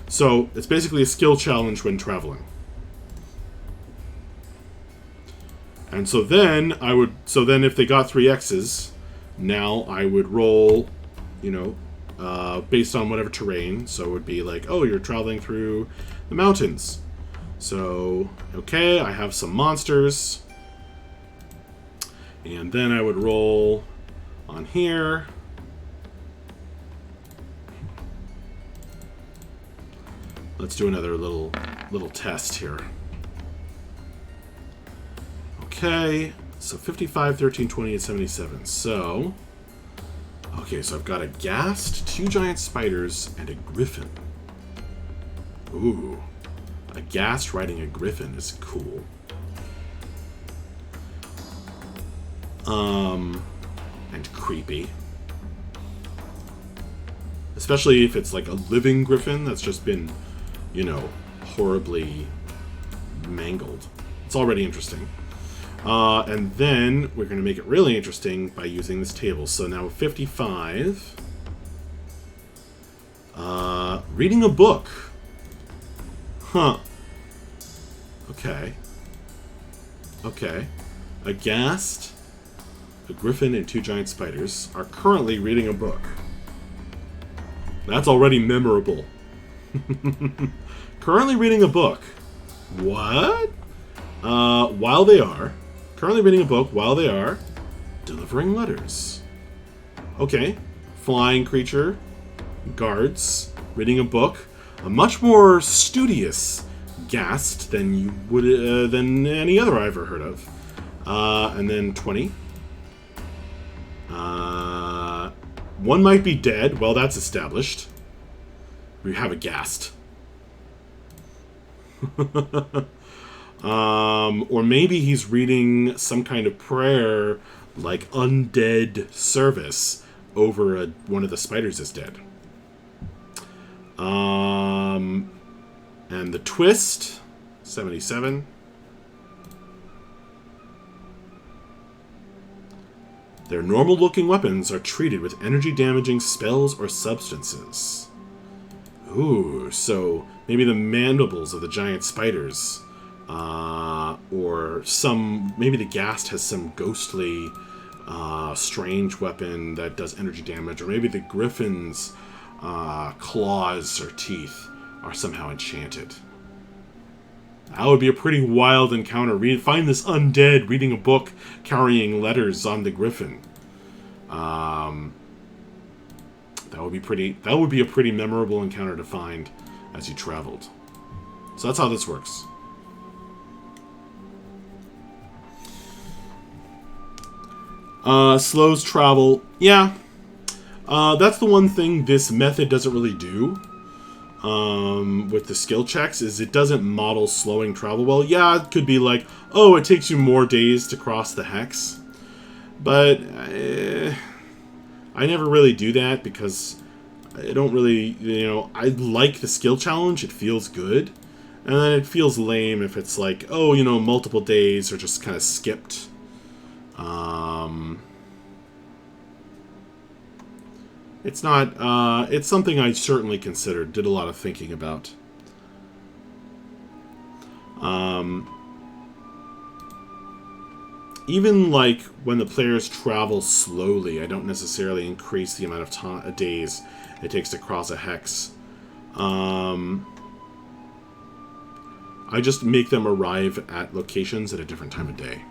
So it's basically a skill challenge when traveling. And so then if they got 3 X's, now I would roll, based on whatever terrain. So it would be like, oh, you're traveling through the mountains. So, okay, I have some monsters. And then I would roll on here. Let's do another little test here. Okay, so 55, 13, 20, and 77. So, okay, so I've got a ghast, 2 giant spiders, and a griffin. Ooh, a ghast riding a griffin is cool. And creepy. Especially if it's like a living griffin that's just been, horribly mangled. It's already interesting. And then we're going to make it really interesting by using this table. So now 55. Reading a book. Huh. Okay. Okay. A ghast, a griffin, and 2 giant spiders are currently reading a book. That's already memorable. Currently reading a book. What? While they are delivering letters. Okay. Flying creature, guards, reading a book. A much more studious ghast than you would than any other I've ever heard of. And then 20. One might be dead. Well, that's established. We have a ghast. Or maybe he's reading some kind of prayer, like undead service, over one of the spiders is dead. And the twist, 77. Their normal-looking weapons are treated with energy-damaging spells or substances. Ooh, so maybe the mandibles of the giant spiders, or maybe the ghast has some ghostly, strange weapon that does energy damage, or maybe the griffin's claws or teeth are somehow enchanted. That would be a pretty wild encounter. Find this undead reading a book, carrying letters on the griffin. That would be a pretty memorable encounter to find as you traveled. So that's how this works. Slows travel. Yeah. That's the one thing this method doesn't really do. With the skill checks, is it doesn't model slowing travel well. Yeah, it could be like, oh, it takes you more days to cross the hex. But I never really do that because I don't really, I like the skill challenge. It feels good. And then it feels lame if it's like, oh, multiple days are just kind of skipped. It's not, it's something I certainly considered, did a lot of thinking about. Even like when the players travel slowly, I don't necessarily increase the amount of days it takes to cross a hex. I just make them arrive at locations at a different time of day.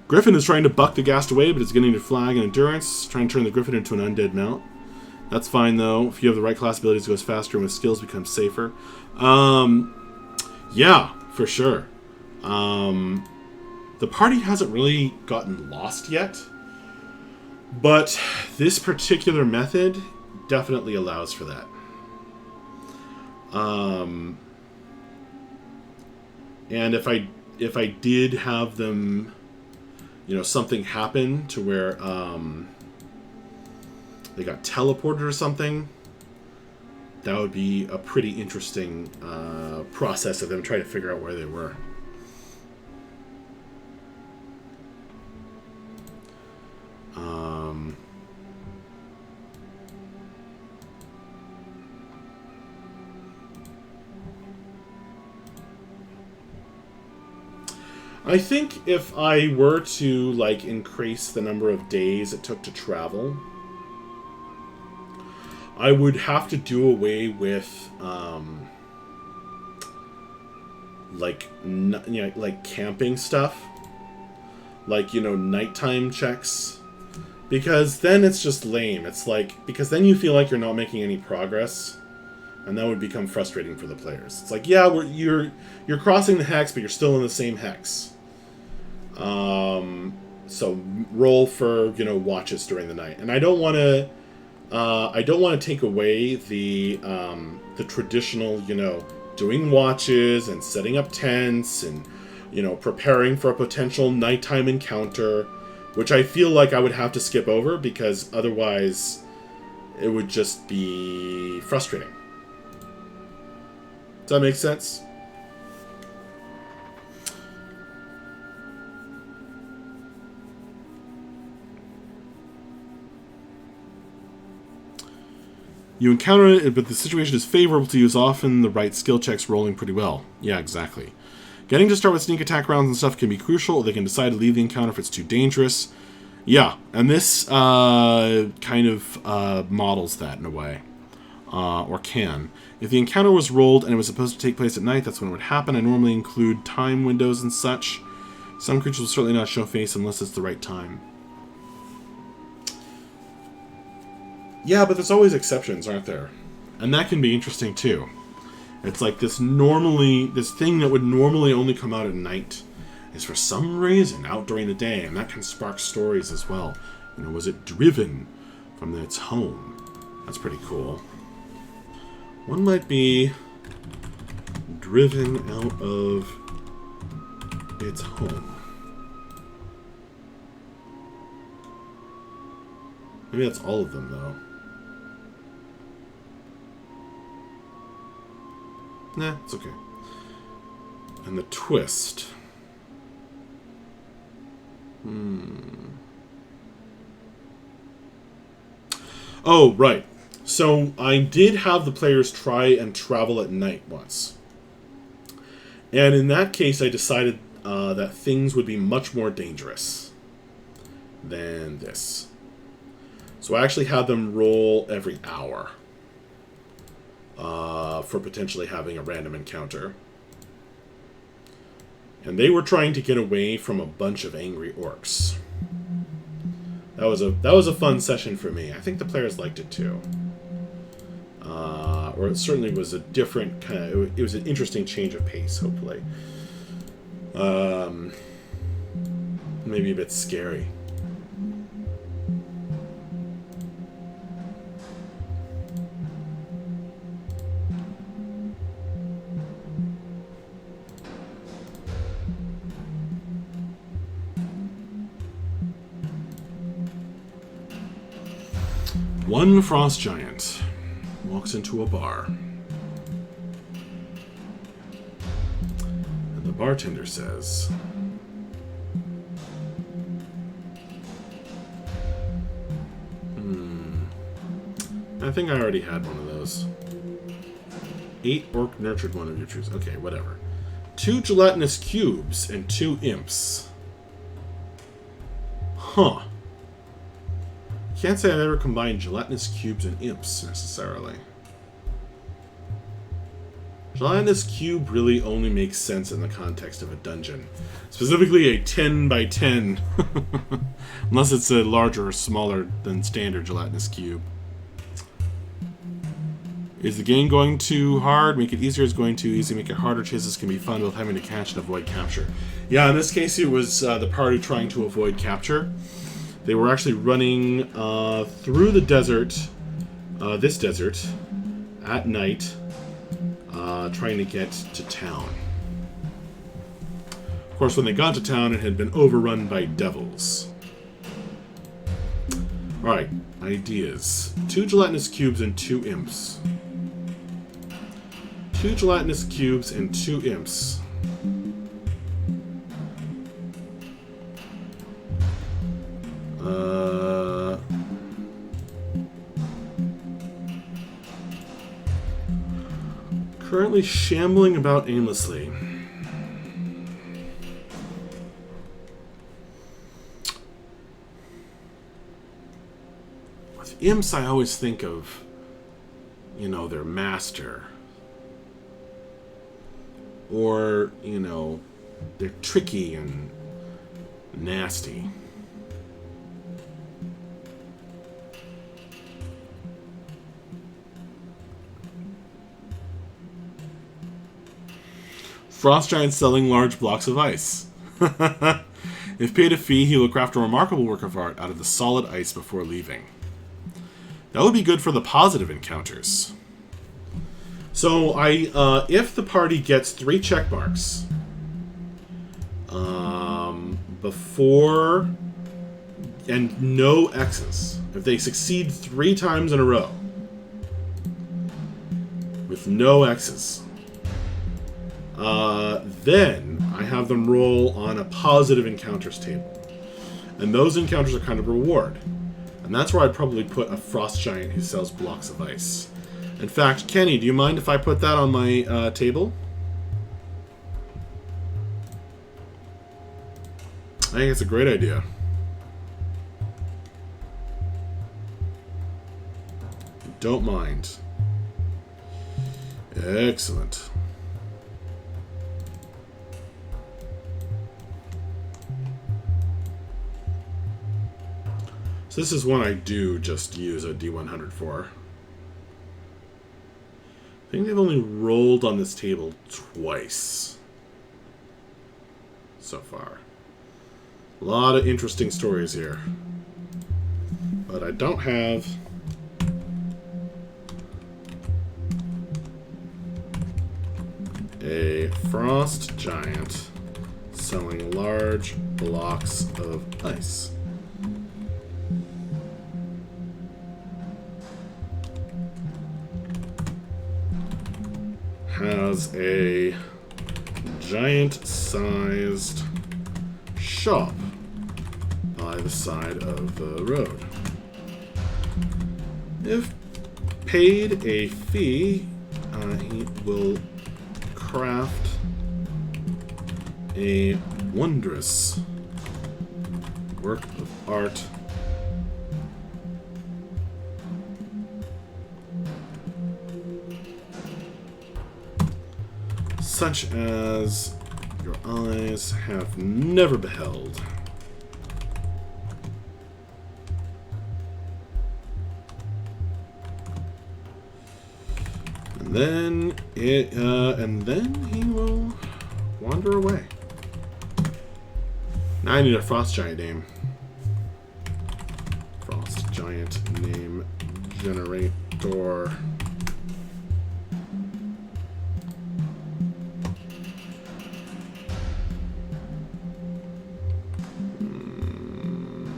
Griffin is trying to buck the ghast away, but it's getting to flag and endurance. Trying to turn the Griffin into an undead mount. That's fine, though. If you have the right class abilities, it goes faster, and with skills, becomes safer. Yeah, for sure. The party hasn't really gotten lost yet. But this particular method definitely allows for that. And if I did have them, you know, something happen to where they got teleported or something, that would be a pretty interesting process of them trying to figure out where they were. I think if I were to, like, increase the number of days it took to travel, I would have to do away with, like camping stuff. Like, you know, nighttime checks. Because then it's just lame. It's like, because then you feel like you're not making any progress. And that would become frustrating for the players. It's like, yeah, you're crossing the hex, but you're still in the same hex. So roll for, you know, watches during the night. And I don't want to take away the traditional, you know, doing watches and setting up tents and, you know, preparing for a potential nighttime encounter, which I feel like I would have to skip over because otherwise it would just be frustrating. Does that make sense? You encounter it, but the situation is favorable to use often the right skill checks rolling pretty well. Yeah, exactly. Getting to start with sneak attack rounds and stuff can be crucial, or they can decide to leave the encounter if it's too dangerous. Yeah, and this kind of models that in a way. Or can. If the encounter was rolled and it was supposed to take place at night, that's when it would happen. I normally include time windows and such. Some creatures will certainly not show face unless it's the right time. Yeah, but there's always exceptions, aren't there? And that can be interesting too. It's like this thing that would normally only come out at night is for some reason out during the day, and that can spark stories as well. You know, was it driven from its home? That's pretty cool. One might be driven out of its home. Maybe that's all of them, though. Nah, it's okay. And the twist. Oh, right. So I did have the players try and travel at night once. And in that case, I decided that things would be much more dangerous than this. So I actually had them roll every hour for potentially having a random encounter. And they were trying to get away from a bunch of angry orcs. That was a fun session for me. I think the players liked it too. Or it certainly was a different kind of... It was an interesting change of pace, hopefully. Maybe a bit scary. One frost giant walks into a bar. And the bartender says, I think I already had one of those. 8 orc nurtured one of your troops. Okay, whatever. 2 gelatinous cubes and 2 imps. Huh. Can't say I've ever combined gelatinous cubes and imps, necessarily. Gelatinous cube really only makes sense in the context of a dungeon. Specifically a 10 by 10. Unless it's a larger or smaller than standard gelatinous cube. Is the game going too hard? Make it easier. Is going too easy? Make it harder. Chases can be fun, both having to catch and avoid capture. Yeah, in this case it was the party trying to avoid capture. They were actually running through the desert, this desert, at night, trying to get to town. Of course, when they got to town, it had been overrun by devils. Alright, ideas. 2 gelatinous cubes and 2 imps. 2 gelatinous cubes and 2 imps. Currently shambling about aimlessly. With imps, I always think of, you know, their master. Or, you know, they're tricky and nasty. Frost Giant selling large blocks of ice. If paid a fee, he will craft a remarkable work of art out of the solid ice before leaving. That would be good for the positive encounters. So, if the party gets 3 check marks before and no X's, if they succeed 3 times in a row with no X's, then I have them roll on a positive encounters table. And those encounters are kind of reward. And that's where I'd probably put a Frost Giant who sells blocks of ice. In fact, Kenny, do you mind if I put that on my table? I think it's a great idea. Don't mind. Excellent. So this is one I do just use a D100 for. I think they've only rolled on this table twice so far. A lot of interesting stories here. But I don't have a Frost Giant selling large blocks of ice. Has a giant-sized shop by the side of the road. If paid a fee, he will craft a wondrous work of art such as your eyes have never beheld. And then he will wander away. Now I need a Frost Giant name. Frost Giant name generator.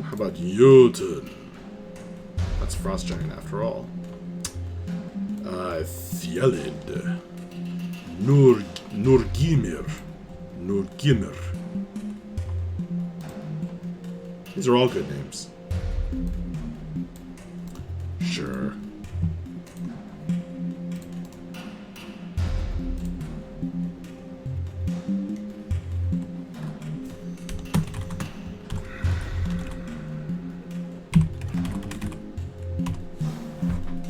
How about Jotun? That's Frost Giant after all. Thjelid. Nurgimir. These are all good names. Sure.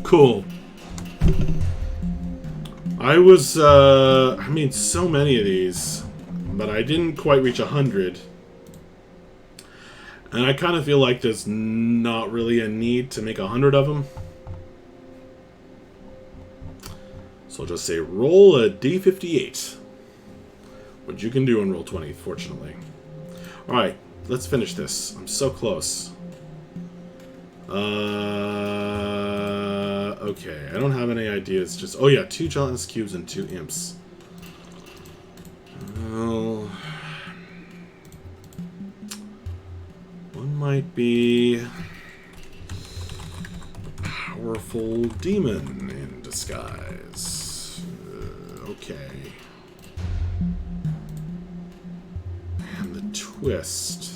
Cool. I made so many of these, but I didn't quite reach 100. And I kind of feel like there's not really a need to make 100 of them. So I'll just say roll a D58. Which you can do on roll 20, fortunately. Alright, let's finish this. I'm so close. Okay, I don't have any ideas. Just, oh yeah, 2 gelatinous cubes and 2 imps. Well, might be a powerful demon in disguise. Okay. And the twist.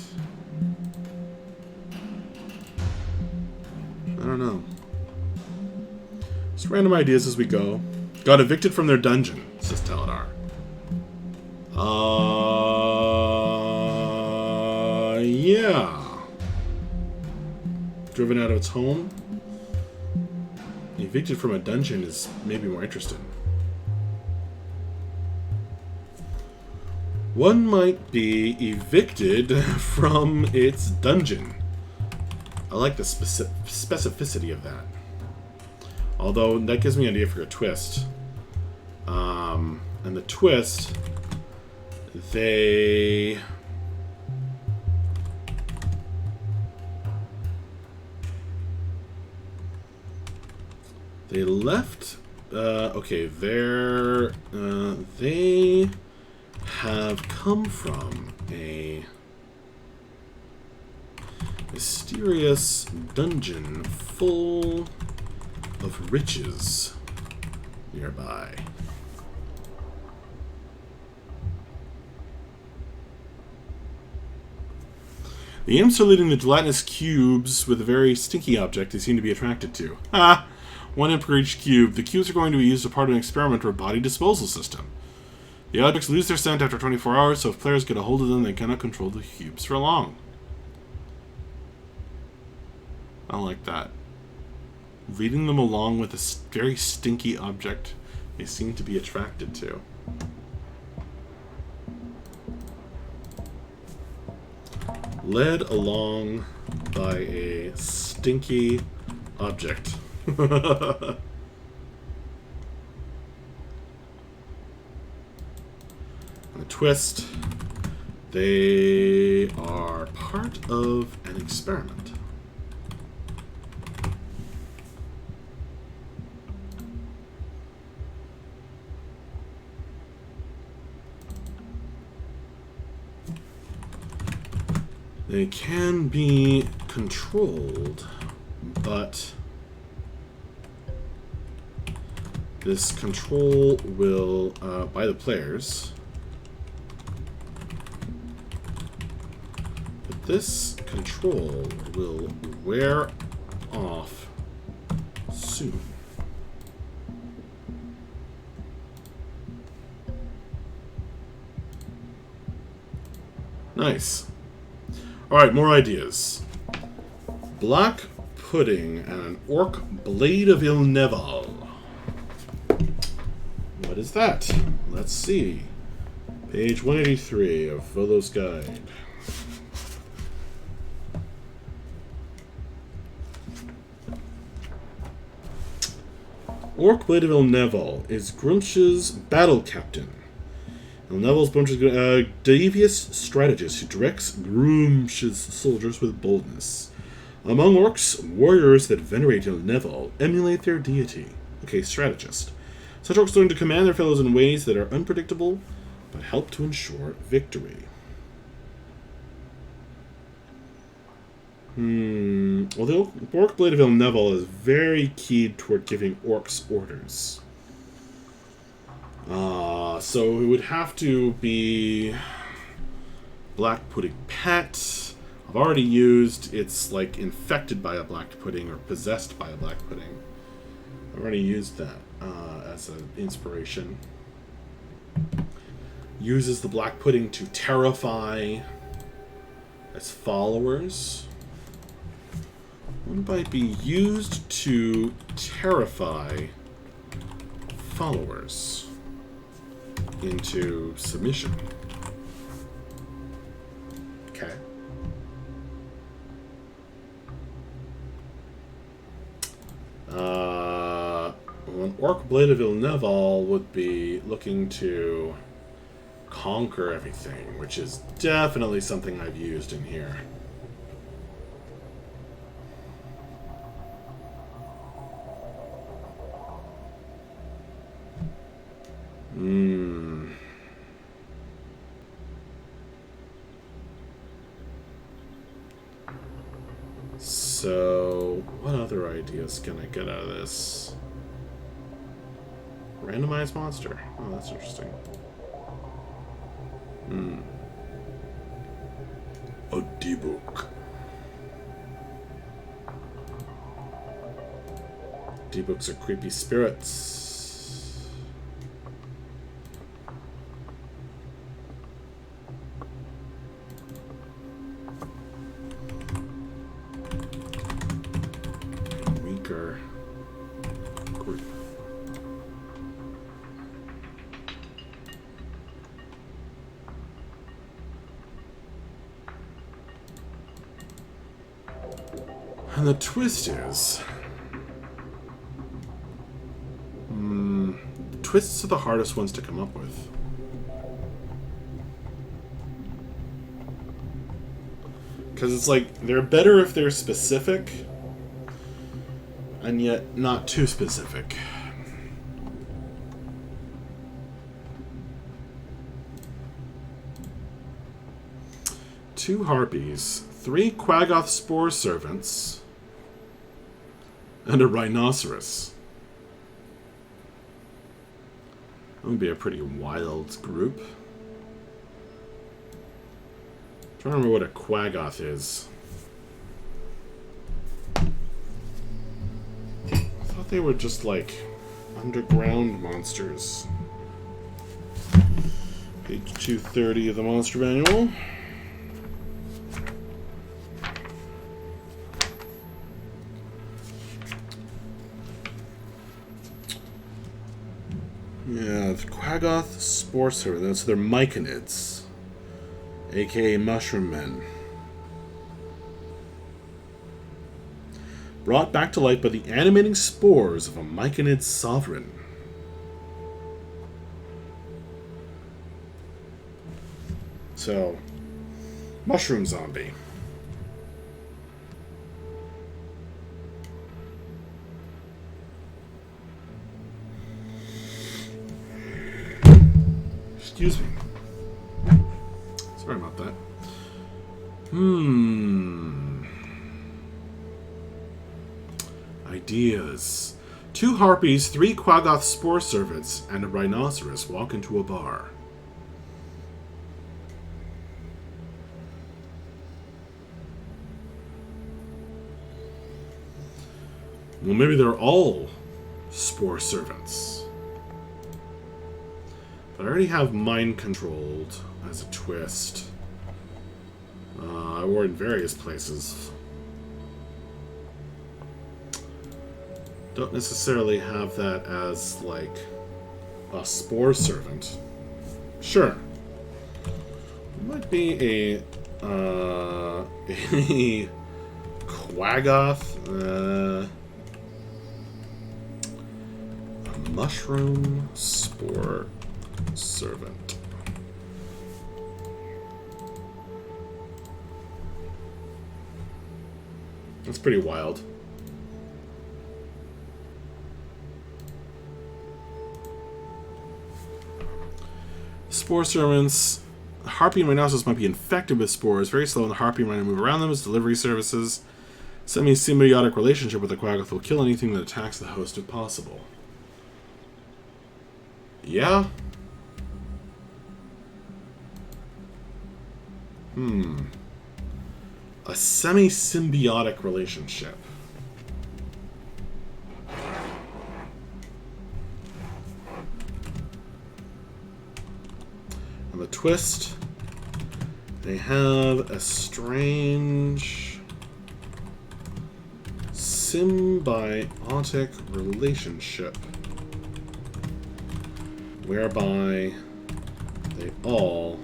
I don't know. Just random ideas as we go. Got evicted from their dungeon, says Taladar. Yeah. Driven out of its home. Evicted from a dungeon is maybe more interesting. One might be evicted from its dungeon. I like the specificity of that. Although, that gives me an idea for a twist. And the twist, they left, okay, they have come from a mysterious dungeon full of riches nearby. The imps are leading the gelatinous cubes with a very stinky object they seem to be attracted to. Ah! One imp per each cube. The cubes are going to be used as part of an experiment or a body disposal system. The objects lose their scent after 24 hours, so if players get a hold of them, they cannot control the cubes for long. I like that. Leading them along with a very stinky object they seem to be attracted to. Led along by a stinky object. And the twist, they are part of an experiment. They can be controlled, but this control will, by the players, but this control will wear off soon. Nice. Alright, more ideas. Black pudding and an orc blade of Ilneval. What is that? Let's see. Page 183 of Volo's Guide. Orc Blade of Ilneval is Grumsh's battle captain. Ilneval's bunch of devious strategist who directs Grumsh's soldiers with boldness. Among orcs, warriors that venerate Ilneval emulate their deity. Okay, strategist. Such orcs learn to command their fellows in ways that are unpredictable, but help to ensure victory. Well, the Orc Blade of Ilneval is very keyed toward giving orcs orders. So it would have to be Black Pudding Pet. I've already used, it's like infected by a black pudding or possessed by a black pudding. I've already used that as an inspiration. Uses the black pudding to terrify its followers. What might be used to terrify followers into submission? Okay. An Orc Blade of Ilneval would be looking to conquer everything, which is definitely something I've used in here. So, what other ideas can I get out of this? Randomized monster. Oh, that's interesting. A D-book. D-books are creepy spirits. Weaker group. And the twist is... twists are the hardest ones to come up with. Because it's like, they're better if they're specific, and yet not too specific. Two harpies, 3 Quaggoth spore servants, and a rhinoceros. That would be a pretty wild group. I'm trying to remember what a Quaggoth is. I thought they were just like underground monsters. Page 230 of the Monster Manual. Yeah, the Quaggoth spore servants. So they're myconids, aka mushroom men. Brought back to life by the animating spores of a myconid sovereign. So, mushroom zombie. Excuse me. Sorry about that. Ideas. 2 harpies, 3 Quaggoth spore servants, and a rhinoceros walk into a bar. Well, maybe they're all spore servants. But I already have mind controlled as a twist. Or in various places. Don't necessarily have that as, like, a spore servant. Sure. It might be a Quaggoth, a mushroom spore servant. That's pretty wild. Spore servants. Harpy and rhinoceros might be infected with spores. Very slow, and the harpy and rhino move around them as delivery services. Semi-symbiotic relationship with the Quaggoth will kill anything that attacks the host if possible. Yeah? A semi-symbiotic relationship. And the twist, they have a strange symbiotic relationship whereby they all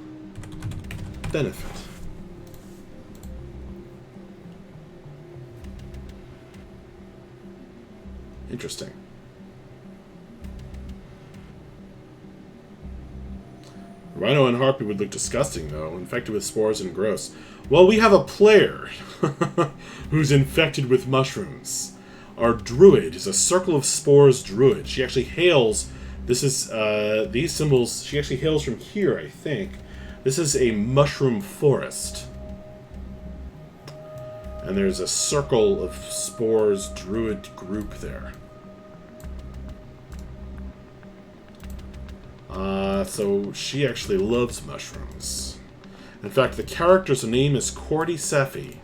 benefit. Interesting. Rhino and Harpy would look disgusting, though, infected with spores and gross. Well, we have a player who's infected with mushrooms. Our druid is a circle of spores druid. She actually hails... This is, these symbols... She actually hails from here, I think. This is a mushroom forest. And there's a circle of spores druid group there. So she actually loves mushrooms. In fact, the character's name is Cordycephy,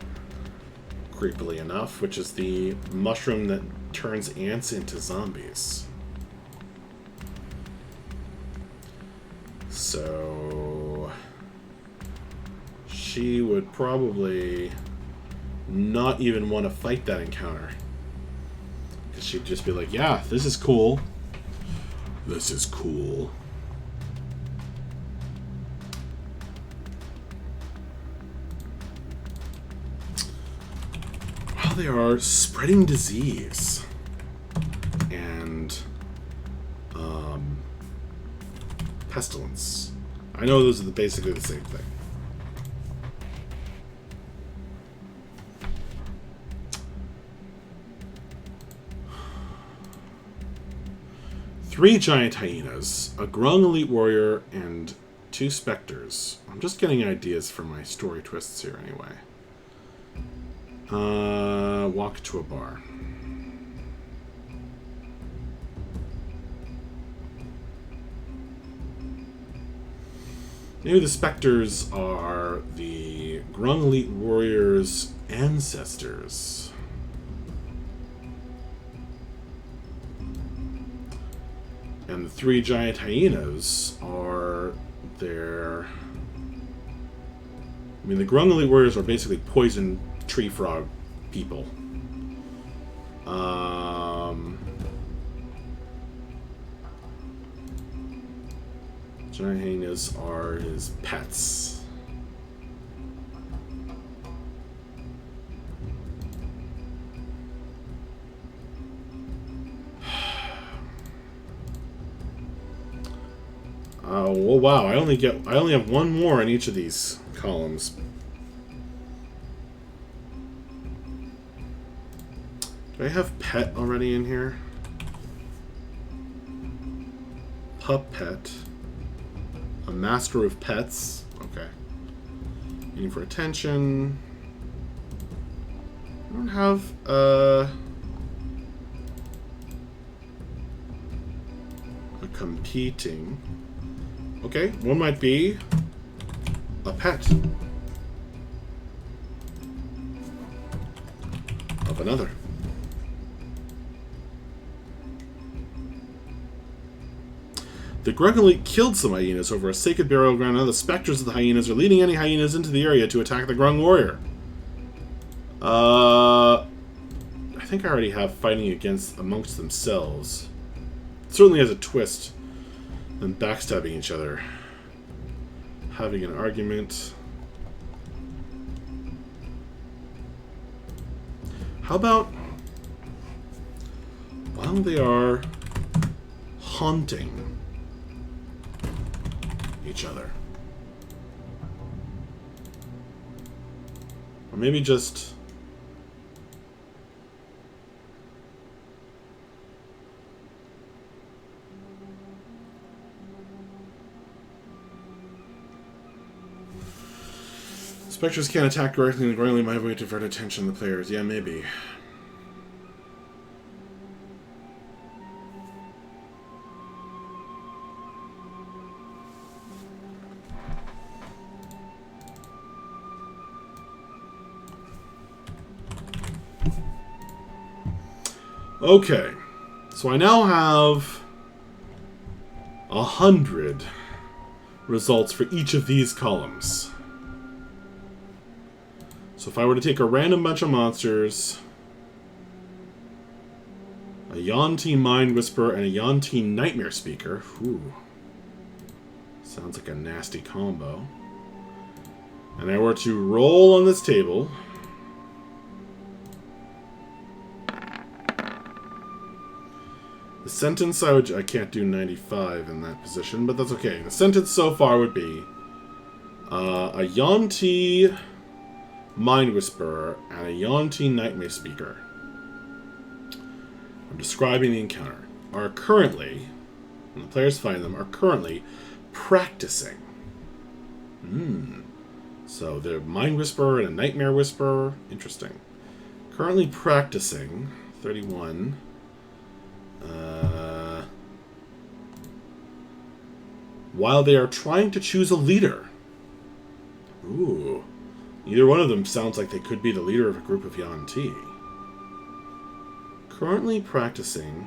creepily enough, which is the mushroom that turns ants into zombies. So she would probably not even want to fight that encounter. Because she'd just be like, yeah, this is cool. This is cool. Well, they are spreading disease. And pestilence. I know those are basically the same thing. Three giant hyenas, a grung elite warrior, and 2 specters. I'm just getting ideas for my story twists here anyway. Walk to a bar. Maybe the specters are the grung elite warrior's ancestors. And the 3 giant hyenas are their... I mean, the grung elite warriors are basically poison tree frog people. Giant hyenas are his pets. Oh, well, wow, I only have 1 more in each of these columns. Do I have pet already in here? Pup pet. A master of pets. Okay. Aiming for attention. I don't have a competing. Okay, one might be a pet of another. The grung elite killed some hyenas over a sacred burial ground. Now the specters of the hyenas are leading any hyenas into the area to attack the grung warrior. I think I already have fighting amongst themselves. It certainly has a twist. Them backstabbing each other. Having an argument. How about while they are haunting each other? Or maybe just specters can't attack directly and the grung elite might have a way to divert attention of the players. Yeah, maybe. Okay, so I now have 100 results for each of these columns. So if I were to take a random bunch of monsters, a Yuan-Ti Mind Whisperer and a Yuan-Ti Nightmare Speaker, ooh, sounds like a nasty combo, and I were to roll on this table, the sentence I can't do 95 in that position, but that's okay. The sentence so far would be a Yuan-Ti Mind Whisperer and a Yuan-Ti Nightmare Speaker. I'm describing the encounter. Are currently, when the players find them, are currently practicing. So they're Mind Whisperer and a Nightmare Whisperer. Interesting. Currently practicing. 31. While they are trying to choose a leader. Ooh. Either one of them sounds like they could be the leader of a group of Yuan-Ti. Currently practicing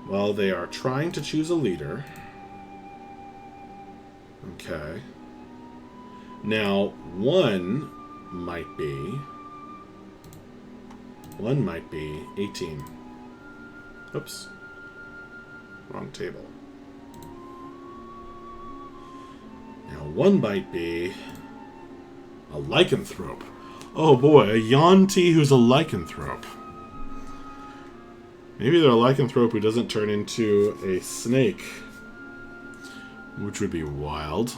while they are trying to choose a leader. Okay. Now, one might be 18. Oops. Wrong table. Now, one might be a lycanthrope. Oh boy, a Yuan-Ti who's a lycanthrope. Maybe they're a lycanthrope who doesn't turn into a snake. Which would be wild.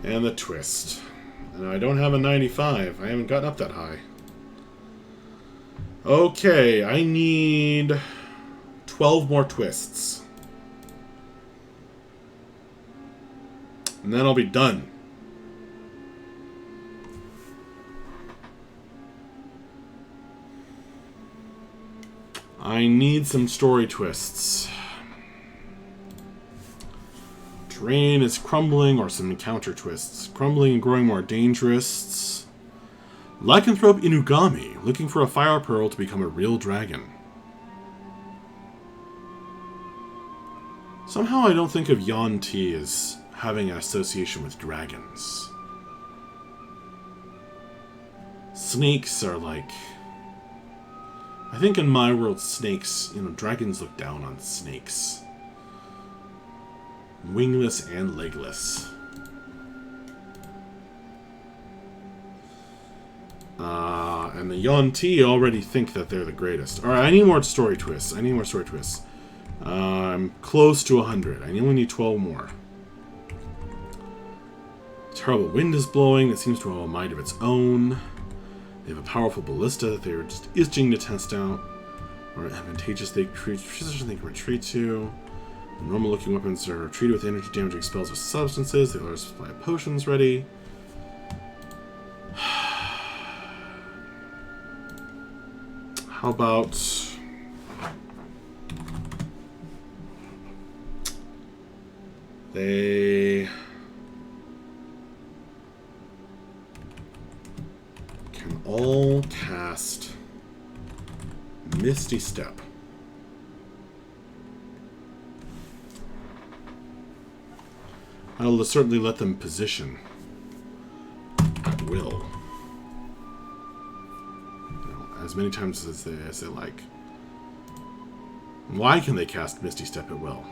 And the twist. And I don't have a 95. I haven't gotten up that high. Okay, I need 12 more twists. And then I'll be done. I need some story twists. Terrain is crumbling, or some encounter twists. Crumbling and growing more dangerous. Lycanthrope Inugami, looking for a fire pearl to become a real dragon. Somehow I don't think of Yuan-Ti as having an association with dragons. Snakes are like... I think in my world, snakes, dragons look down on snakes. Wingless and legless. And the Yuan-Ti already think that they're the greatest. Alright, I need more story twists. I'm close to 100. I only need 12 more. Terrible wind is blowing. It seems to have a mind of its own. They have a powerful ballista that they were just itching to test out. Or advantageous they can retreat to. Normal-looking weapons are treated with energy damaging spells or substances. They always supply potions ready. How about... they... can all cast Misty Step. I'll certainly let them position at will. As many times as they like. Why can they cast Misty Step at will?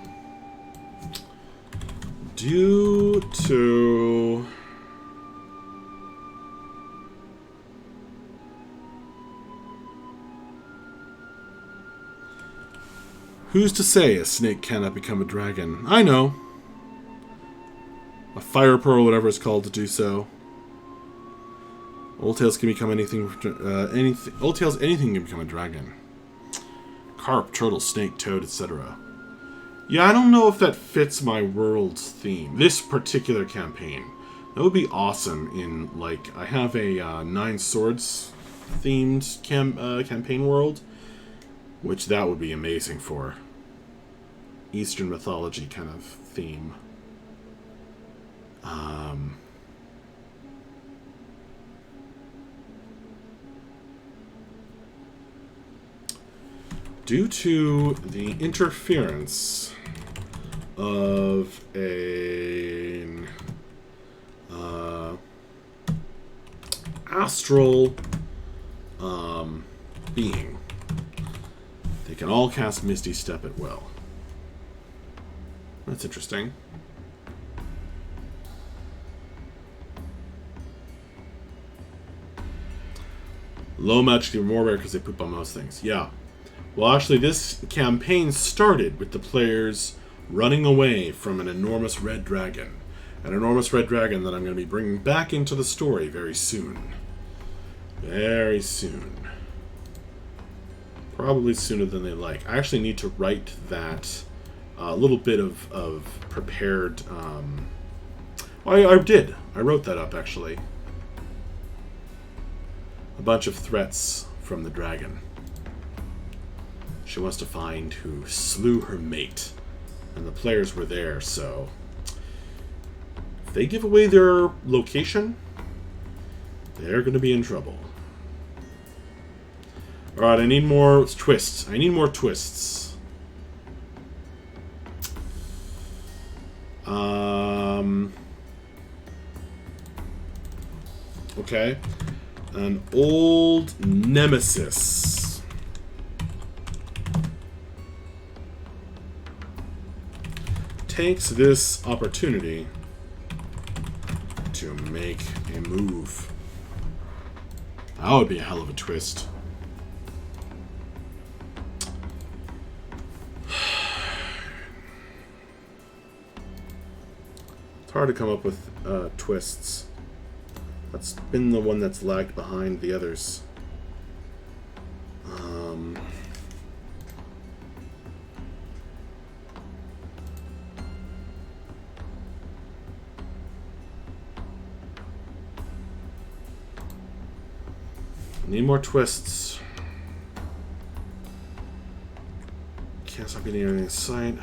Due to... who's to say a snake cannot become a dragon? I know. A fire pearl, whatever it's called, to do so. Old tails can become anything. Old tails, anything can become a dragon. Carp, turtle, snake, toad, etc. Yeah, I don't know if that fits my world's theme. This particular campaign. That would be awesome in, like, I have a Nine Swords themed campaign world, which that would be amazing for. Eastern mythology kind of theme. Due to the interference of an astral being, they can all cast Misty Step at will. That's interesting. Low magic are more rare because they poop on most things. Yeah. Well, actually, this campaign started with the players running away from an enormous red dragon. An enormous red dragon that I'm going to be bringing back into the story very soon. Very soon. Probably sooner than they like. I actually need to write that a little bit of prepared. I did. I wrote that up actually. A bunch of threats from the dragon. She wants to find who slew her mate, and the players were there. So if they give away their location, they're going to be in trouble. Alright, I need more twists. I need more twists. Okay. An old nemesis. Takes this opportunity to make a move. That would be a hell of a twist. It's hard to come up with twists. That's been the one that's lagged behind the others. Need more twists. Can't stop getting anything in sight.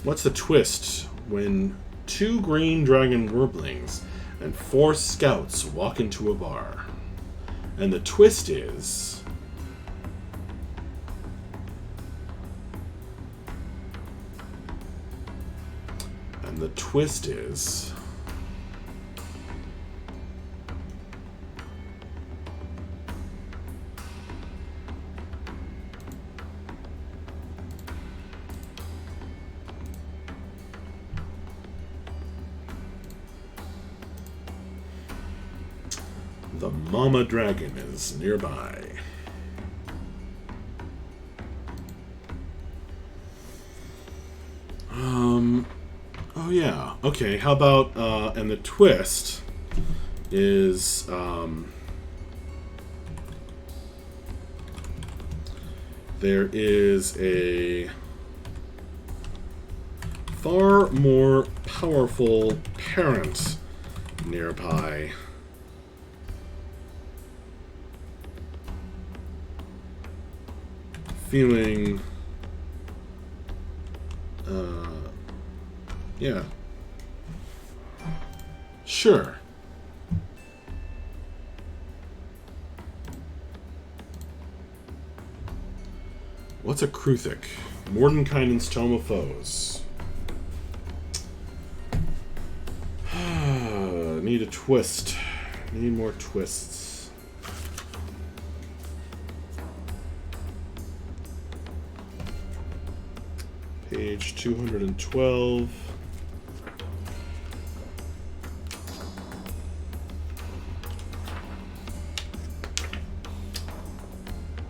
What's the twist when 2 green dragon warblings and 4 scouts walk into a bar? And the twist is... the mama dragon is nearby. Oh yeah. Okay, how about, and the twist is, there is a far more powerful parent nearby. Feeling, yeah. Sure. What's a Kruthic? Mordenkainen's Tome of Foes. Need a twist. Need more twists. Page 212.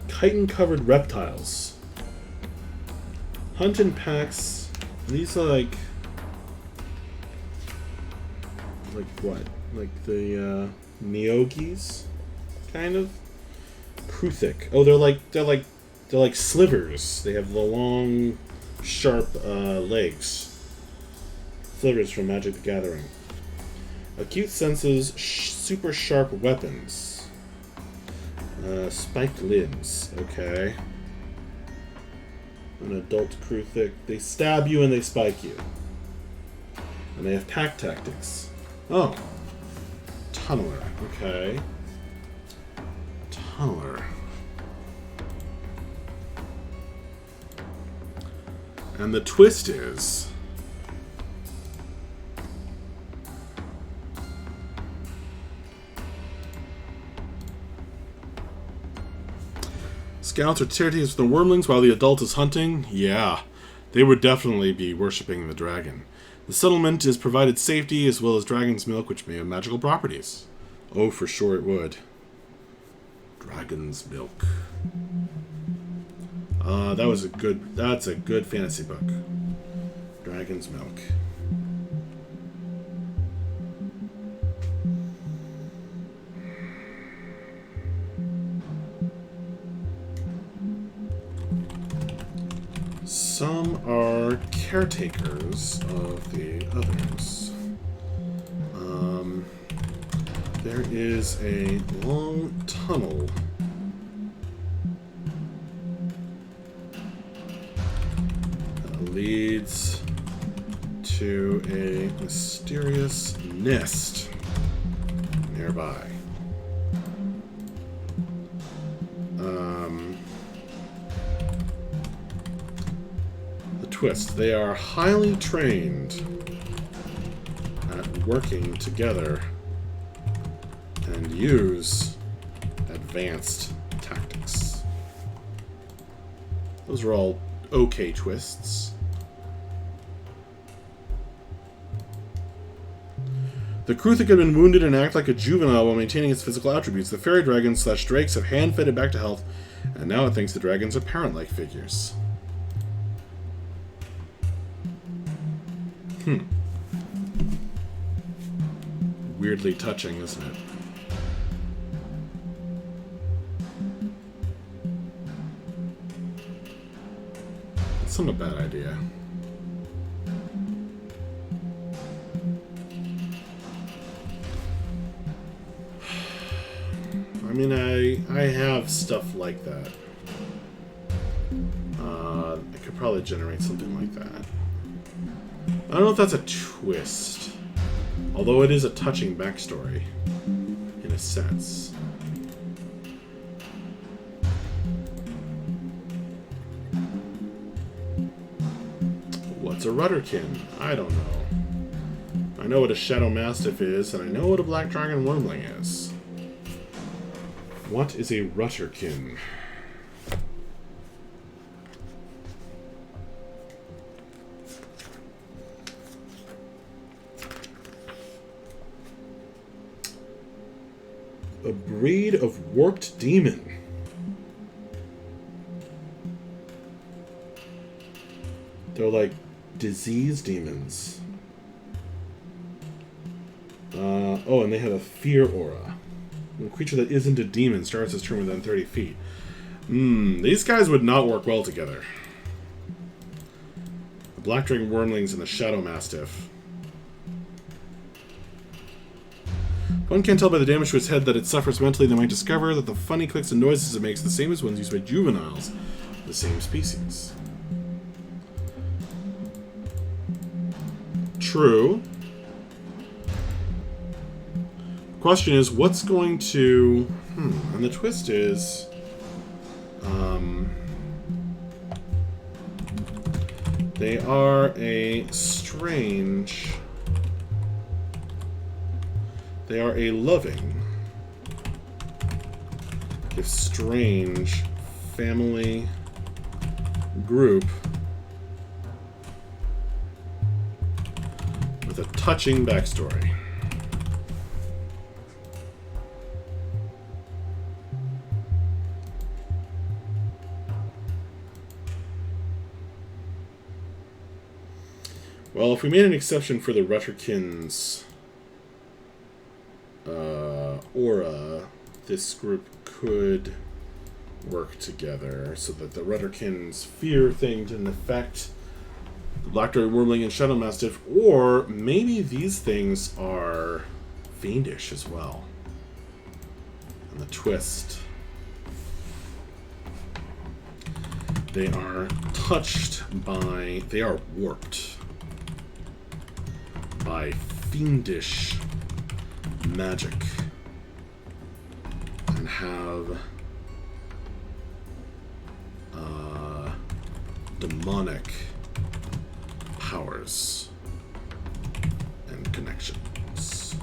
Chitin-covered reptiles. Hunt in packs. These are like what? Like the Neogis, kind of. Kruthic. Oh, they're like slivers. They have the long, sharp legs. Slivers from Magic the Gathering. Acute senses, super sharp weapons. Spiked limbs. Okay. An adult Kruthic. They stab you and they spike you. And they have pack tactics. Oh. Tunneler. Okay. Tunneler. And the twist is... Scouts are charities with the wormlings while the adult is hunting? Yeah. They would definitely be worshipping the dragon. The settlement is provided safety as well as dragon's milk, which may have magical properties. Oh, for sure it would. Dragon's milk. That's a good fantasy book. Dragon's milk. some are caretakers of the others. There is a long tunnel that leads to a mysterious nest nearby. The twist. They are highly trained at working together and use advanced tactics. Those are all okay twists. The Kruthik had been wounded and act like a juvenile while maintaining its physical attributes. The fairy dragons / drakes have hand-fed it back to health, and now it thinks the dragons are parent-like figures. Weirdly touching, isn't it? It's not a bad idea. I mean, I have stuff like that. I could probably generate something like that. I don't know if that's a twist. Although it is a touching backstory, in a sense. What's a Rudderkin? I don't know. I know what a Shadow Mastiff is, and I know what a Black Dragon Wormling is. What is a Rutterkin? A breed of warped demon. They're like disease demons. Oh, and they have a fear aura. A creature that isn't a demon starts its turn within 30 feet. These guys would not work well together. The Black Dragon Wormlings and the Shadow Mastiff. One can't tell by the damage to its head that it suffers mentally. They might discover that the funny clicks and noises it makes the same as ones used by juveniles of the same species. True. The question is, what's going to... And the twist is... they are a strange... They are a loving, if strange, family group with a touching backstory. Well, if we made an exception for the Rutterkins' aura, this group could work together so that the Rutterkins' fear thing didn't affect the Black Dragon Wormling and Shadow Mastiff, or maybe these things are fiendish as well. And the twist. They are touched by... They are warped by fiendish magic and have demonic powers and connections.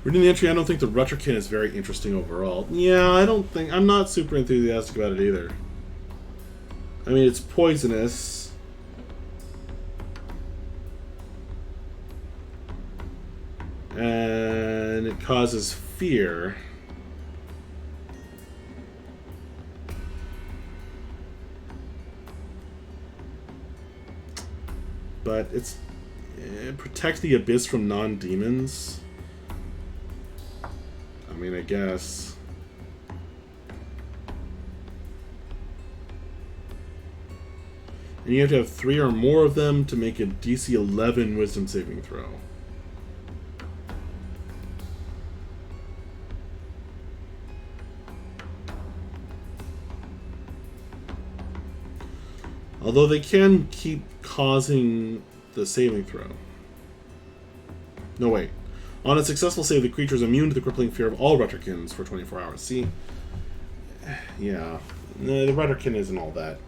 Reading the entry, I don't think the Rutterkin is very interesting overall. Yeah, I'm not super enthusiastic about it either. I mean, it's poisonous. And it causes fear. But it protects the abyss from non-demons. I mean, I guess. And you have to have 3 or more of them to make a DC 11 Wisdom saving throw. Although they can keep causing the saving throw. No, wait. On a successful save, the creature is immune to the crippling fear of all Retterkins for 24 hours. See? Yeah. No, the Retterkin isn't all that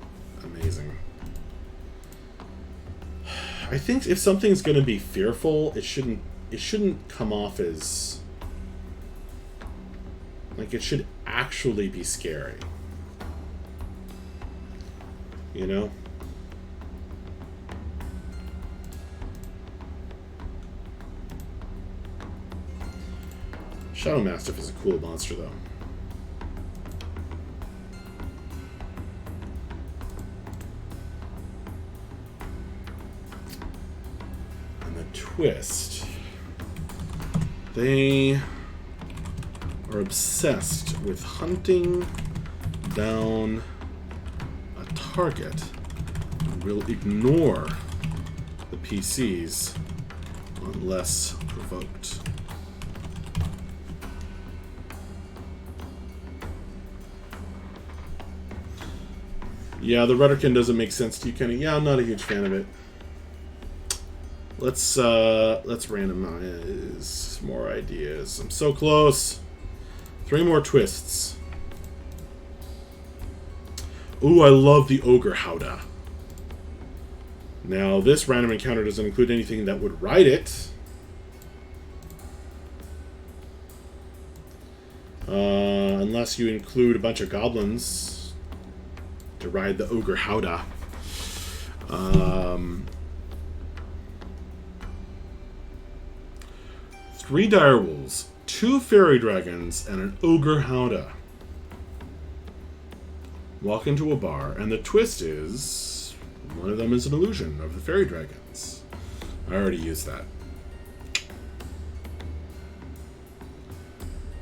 amazing. I think if something's going to be fearful, it shouldn't come off as... like, it should actually be scary. You know? Shadow Mastiff is a cool monster, though. And the twist. They are obsessed with hunting down a target and will ignore the PCs unless provoked. Yeah, the Retterkin doesn't make sense to you, Kenny. Yeah, I'm not a huge fan of it. Let's randomize more ideas. I'm so close. 3 more twists. Ooh, I love the Ogre Howdah. Now, this random encounter doesn't include anything that would ride it. Unless you include a bunch of goblins to ride the Ogre Howdah. 3 direwolves, 2 fairy dragons, and an Ogre Howdah walk into a bar, and the twist is one of them is an illusion of the fairy dragons. I already used that.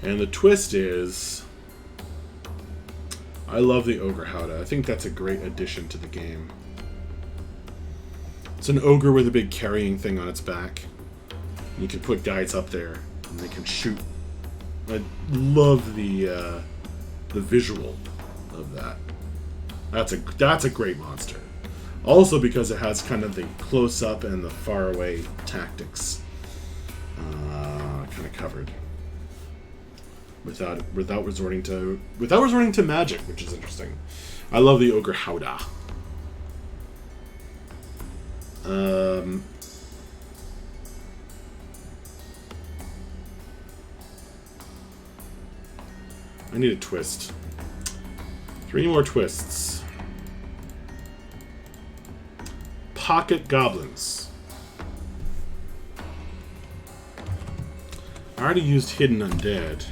And the twist is... I love the Ogre Howdah. I think that's a great addition to the game. It's an ogre with a big carrying thing on its back. You can put guys up there, and they can shoot. I love the visual of that. That's a great monster. Also because it has kind of the close-up and the far-away tactics kind of covered. Without resorting to magic, which is interesting. I love the Ogre Howdah. I need a twist. 3 more twists. Pocket Goblins. I already used Hidden Undead.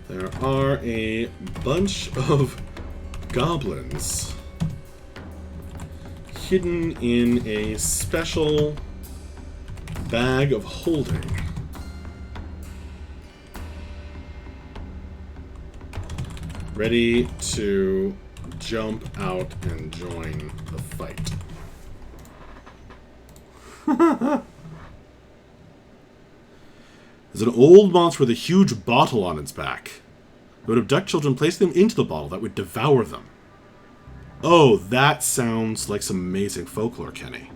There are a bunch of goblins hidden in a special bag of holding. Ready to jump out and join the fight. There's an old monster with a huge bottle on its back. It would abduct children, place them into the bottle that would devour them. Oh, that sounds like some amazing folklore, Kenny.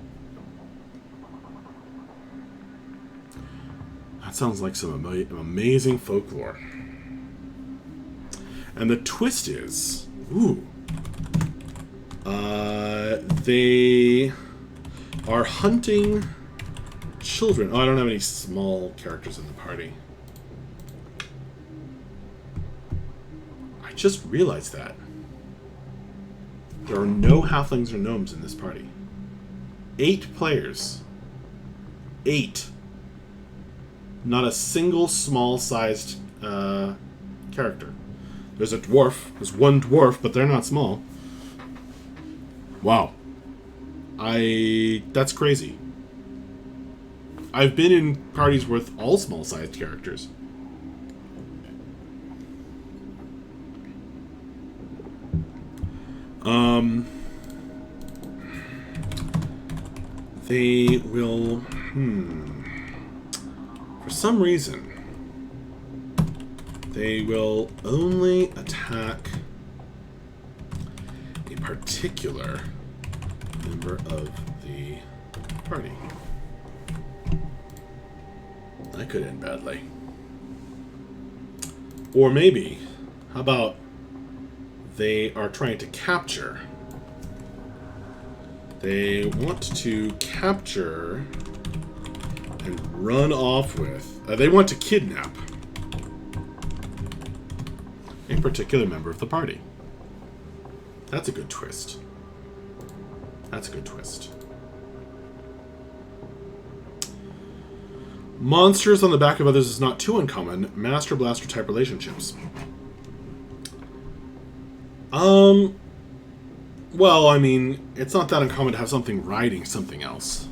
That sounds like some amazing folklore. And the twist is... ooh. They are hunting children. Oh, I don't have any small characters in the party. I just realized that. There are no halflings or gnomes in this party. 8 players. 8. Not a single small-sized character. There's a dwarf. There's 1 dwarf, but they're not small. Wow. That's crazy. I've been in parties with all small-sized characters. They will... For some reason, they will only attack a particular member of the party. That could end badly. Or maybe, how about they are trying to capture? They want to capture and run off with... they want to kidnap a particular member of the party. That's a good twist. That's a good twist. Monsters on the back of others is not too uncommon. Master Blaster type relationships. Well, I mean, it's not that uncommon to have something riding something else.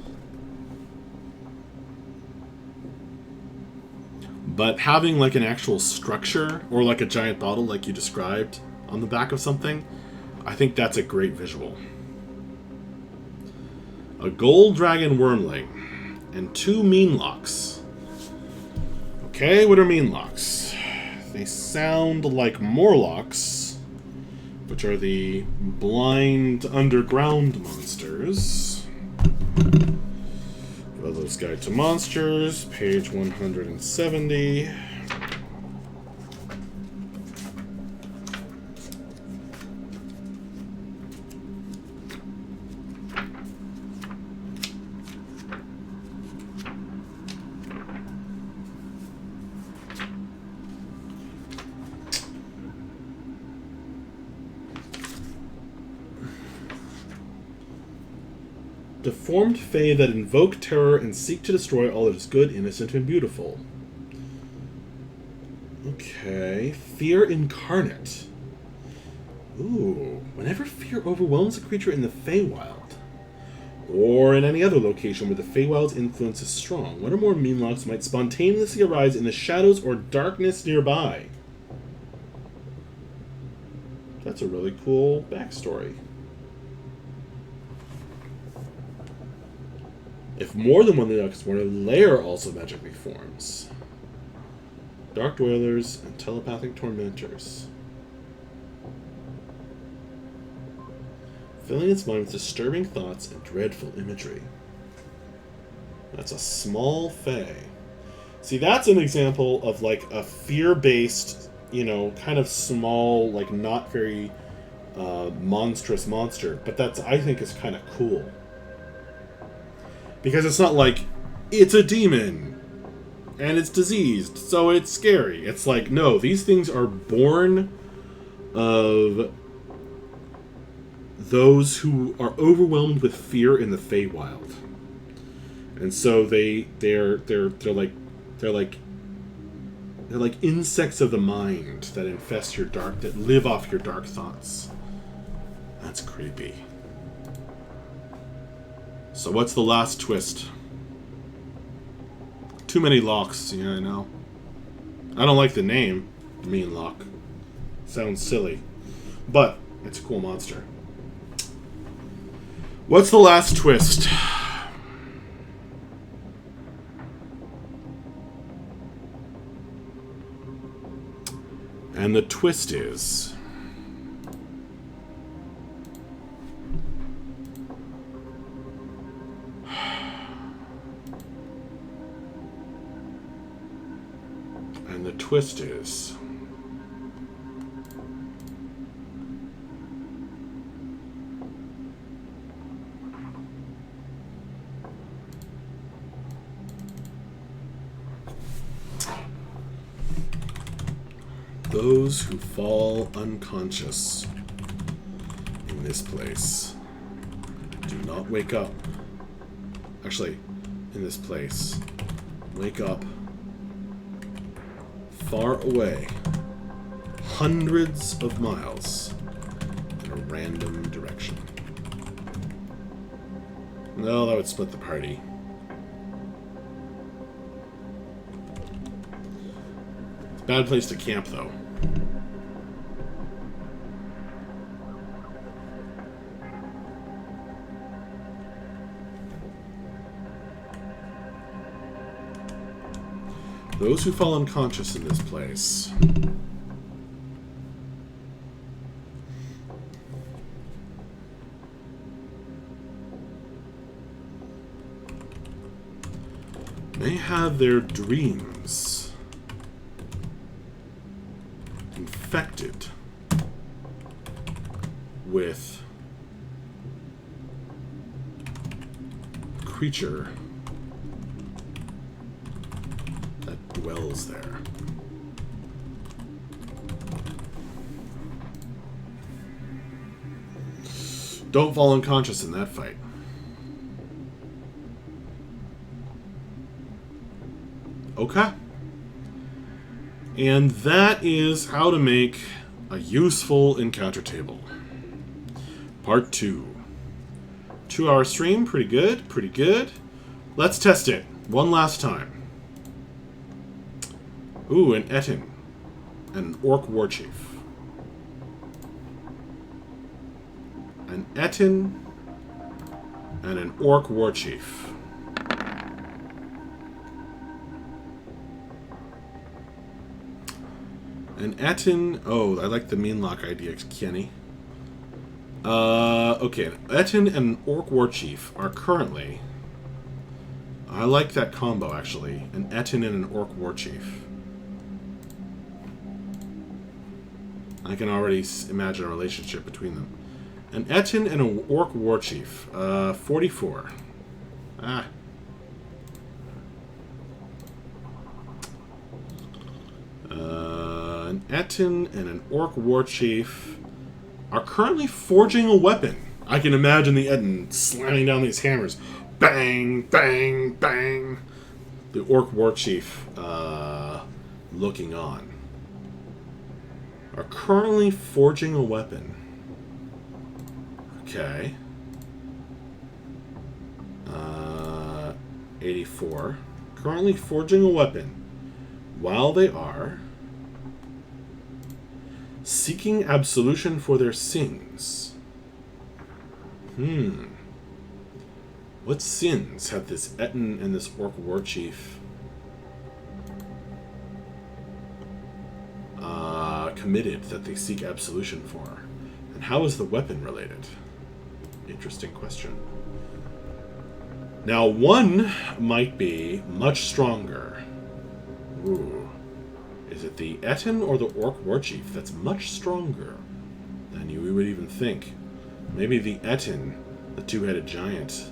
But having like an actual structure, or like a giant bottle like you described on the back of something, I think that's a great visual. A gold dragon wormling and 2 meanlocks. Okay, what are meanlocks? They sound like Morlocks, which are the blind underground monsters. Volo's Guide to Monsters, page 170. Deformed fae that invoke terror and seek to destroy all that is good, innocent, and beautiful. Okay. Fear incarnate. Ooh. Whenever fear overwhelms a creature in the Feywild, or in any other location where the Feywild's influence is strong, one or more meanlocks might spontaneously arise in the shadows or darkness nearby. That's a really cool backstory. If more than one Linux is born, a lair also magically forms. Dark Dwellers and Telepathic Tormentors. Filling its mind with disturbing thoughts and dreadful imagery. That's a small fae. See, that's an example of like a fear-based, you know, kind of small, like not very monstrous monster. But that's, I think, is kind of cool. Because it's not like, it's a demon, and it's diseased, so it's scary. It's like, no, these things are born of those who are overwhelmed with fear in the Feywild. And so they're like insects of the mind that infest your dark, that live off your dark thoughts. That's creepy. So what's the last twist? Too many locks, yeah, I know. I don't like the name, Meanlock. Sounds silly. But it's a cool monster. What's the last twist? And the twist is... And the twist is... those who fall unconscious in this place do not wake up. Actually, in this place, wake up far away, hundreds of miles in a random direction. No, that would split the party. Bad place to camp, though. Those who fall unconscious in this place. May have their dreams infected with a creature that dwells there. Don't fall unconscious in that fight. Okay. And that is how to make a useful encounter table. Part 2. 2-hour stream. Pretty good. Pretty good. Let's test it one last time. Ooh, an Etin. An Orc War Chief. An Etin and an Orc War Chief. An Etin... Oh, I like the Meanlock idea, Kenny. Okay, an Etin and an Orc War Chief are currently... I like that combo, actually. An Etin and an Orc War Chief. I can already imagine a relationship between them. An Etin and an Orc War Chief. 44. Ah. An Etin and an Orc War Chief are currently forging a weapon. I can imagine the Etin slamming down these hammers. Bang, bang, bang. The Orc War Chief looking on. Are currently forging a weapon. Okay. 84. Currently forging a weapon while they are seeking absolution for their sins. What sins have this Etin and this Orc War Chief committed that they seek absolution for? And how is the weapon related? Interesting question. Now, one might be much stronger. Ooh. Is it the Etin or the Orc War Chief that's much stronger than you would even think? Maybe the Etin, the two-headed giant.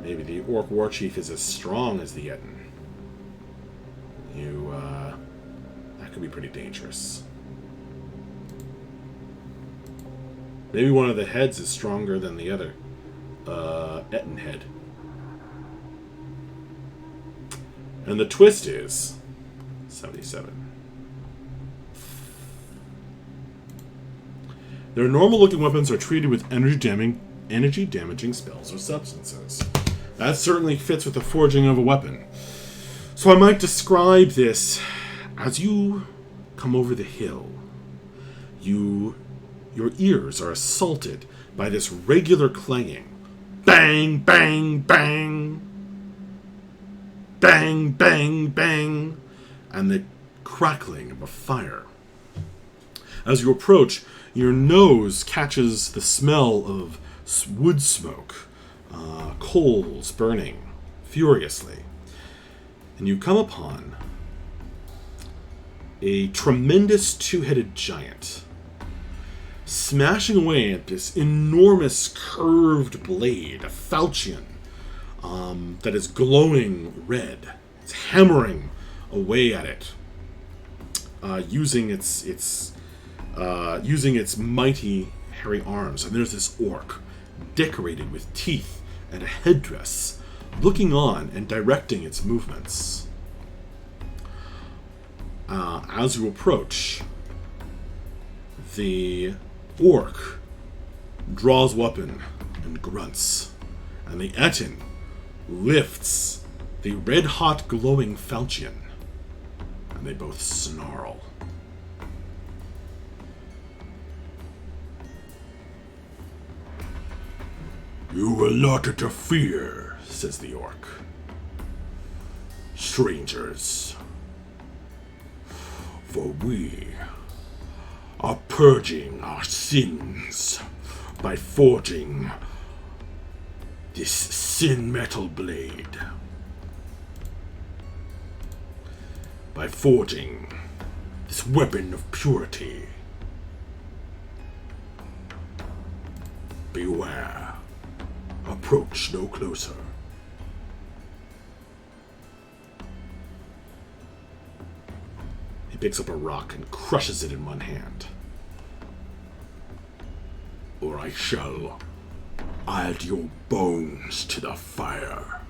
Maybe the Orc War Chief is as strong as the Etin. That could be pretty dangerous. Maybe one of the heads is stronger than the other. Etin head. And the twist is 77. Their normal-looking weapons are treated with energy-damaging spells or substances. That certainly fits with the forging of a weapon. So I might describe this as you come over the hill. Your ears are assaulted by this regular clanging. Bang, bang, bang. Bang, bang, bang. And the crackling of a fire. As you approach, your nose catches the smell of wood smoke, coals burning furiously. And you come upon a tremendous two-headed giant, smashing away at this enormous curved blade, a falchion, that is glowing red. It's hammering away at it, using its mighty hairy arms. And there's this orc, decorated with teeth and a headdress, looking on and directing its movements. As you approach, the orc draws weapon and grunts, and the Etin lifts the red-hot glowing falchion, and they both snarl. "You will not interfere," says the orc. "Strangers, For we are purging our sins by forging this sin metal blade. By forging this weapon of purity. Beware. Approach no closer. He picks up a rock and crushes it in one hand. Or I shall add your bones to the fire.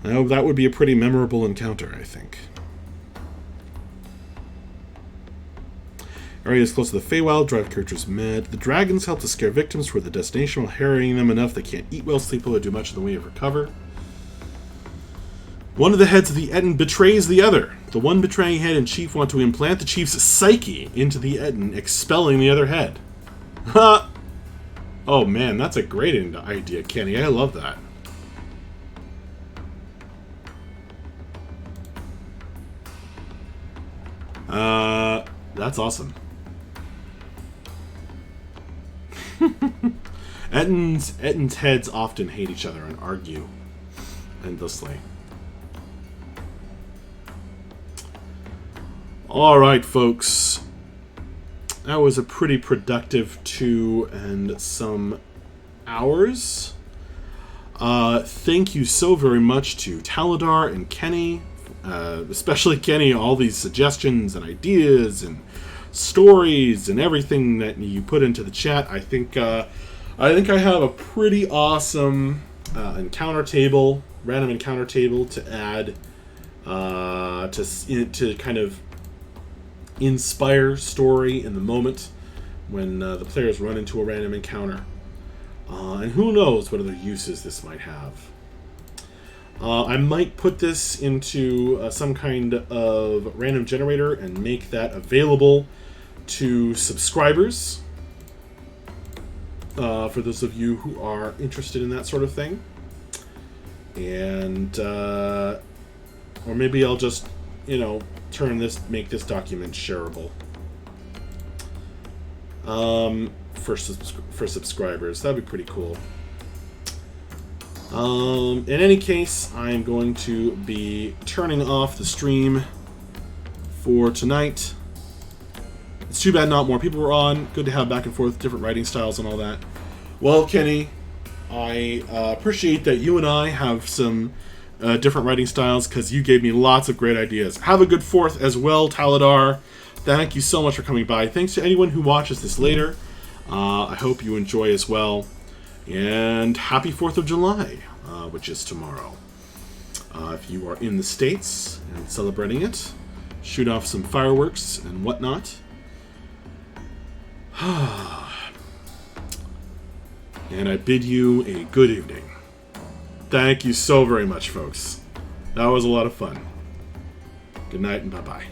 Now, that would be a pretty memorable encounter, I think. Areas close to the Feywild drive characters mad. The dragons help to scare victims toward the destination while harrying them enough they can't eat well, sleep well, or do much in the way of recover. One of the heads of the Etten betrays the other. The one betraying head and chief want to implant the chief's psyche into the Etten, expelling the other head. Ha! Oh man, that's a great idea, Kenny. I love that. That's awesome. Etten's heads often hate each other and argue endlessly. Alright, folks. That was a pretty productive 2 and some hours. Thank you so very much to Taladar and Kenny. Especially Kenny, all these suggestions and ideas and stories and everything that you put into the chat. I think I have a pretty awesome random encounter table to add to kind of inspire story in the moment when the players run into a random encounter. And who knows what other uses this might have. I might put this into some kind of random generator and make that available to subscribers. For those of you who are interested in that sort of thing. And, or maybe I'll just, make this document shareable. For subscribers. That'd be pretty cool. In any case, I'm going to be turning off the stream for tonight. It's too bad not more people were on. Good to have back and forth, different writing styles and all that. Well, Kenny, I appreciate that you and I have some different writing styles because you gave me lots of great ideas. Have a good 4th as well, Taladar. Thank you so much for coming by. Thanks to anyone who watches this later. I hope you enjoy as well. And happy 4th of July, which is tomorrow. If you are in the States and celebrating it, shoot off some fireworks and whatnot. And I bid you a good evening. Thank you so very much, folks. That was a lot of fun. Good night and bye-bye.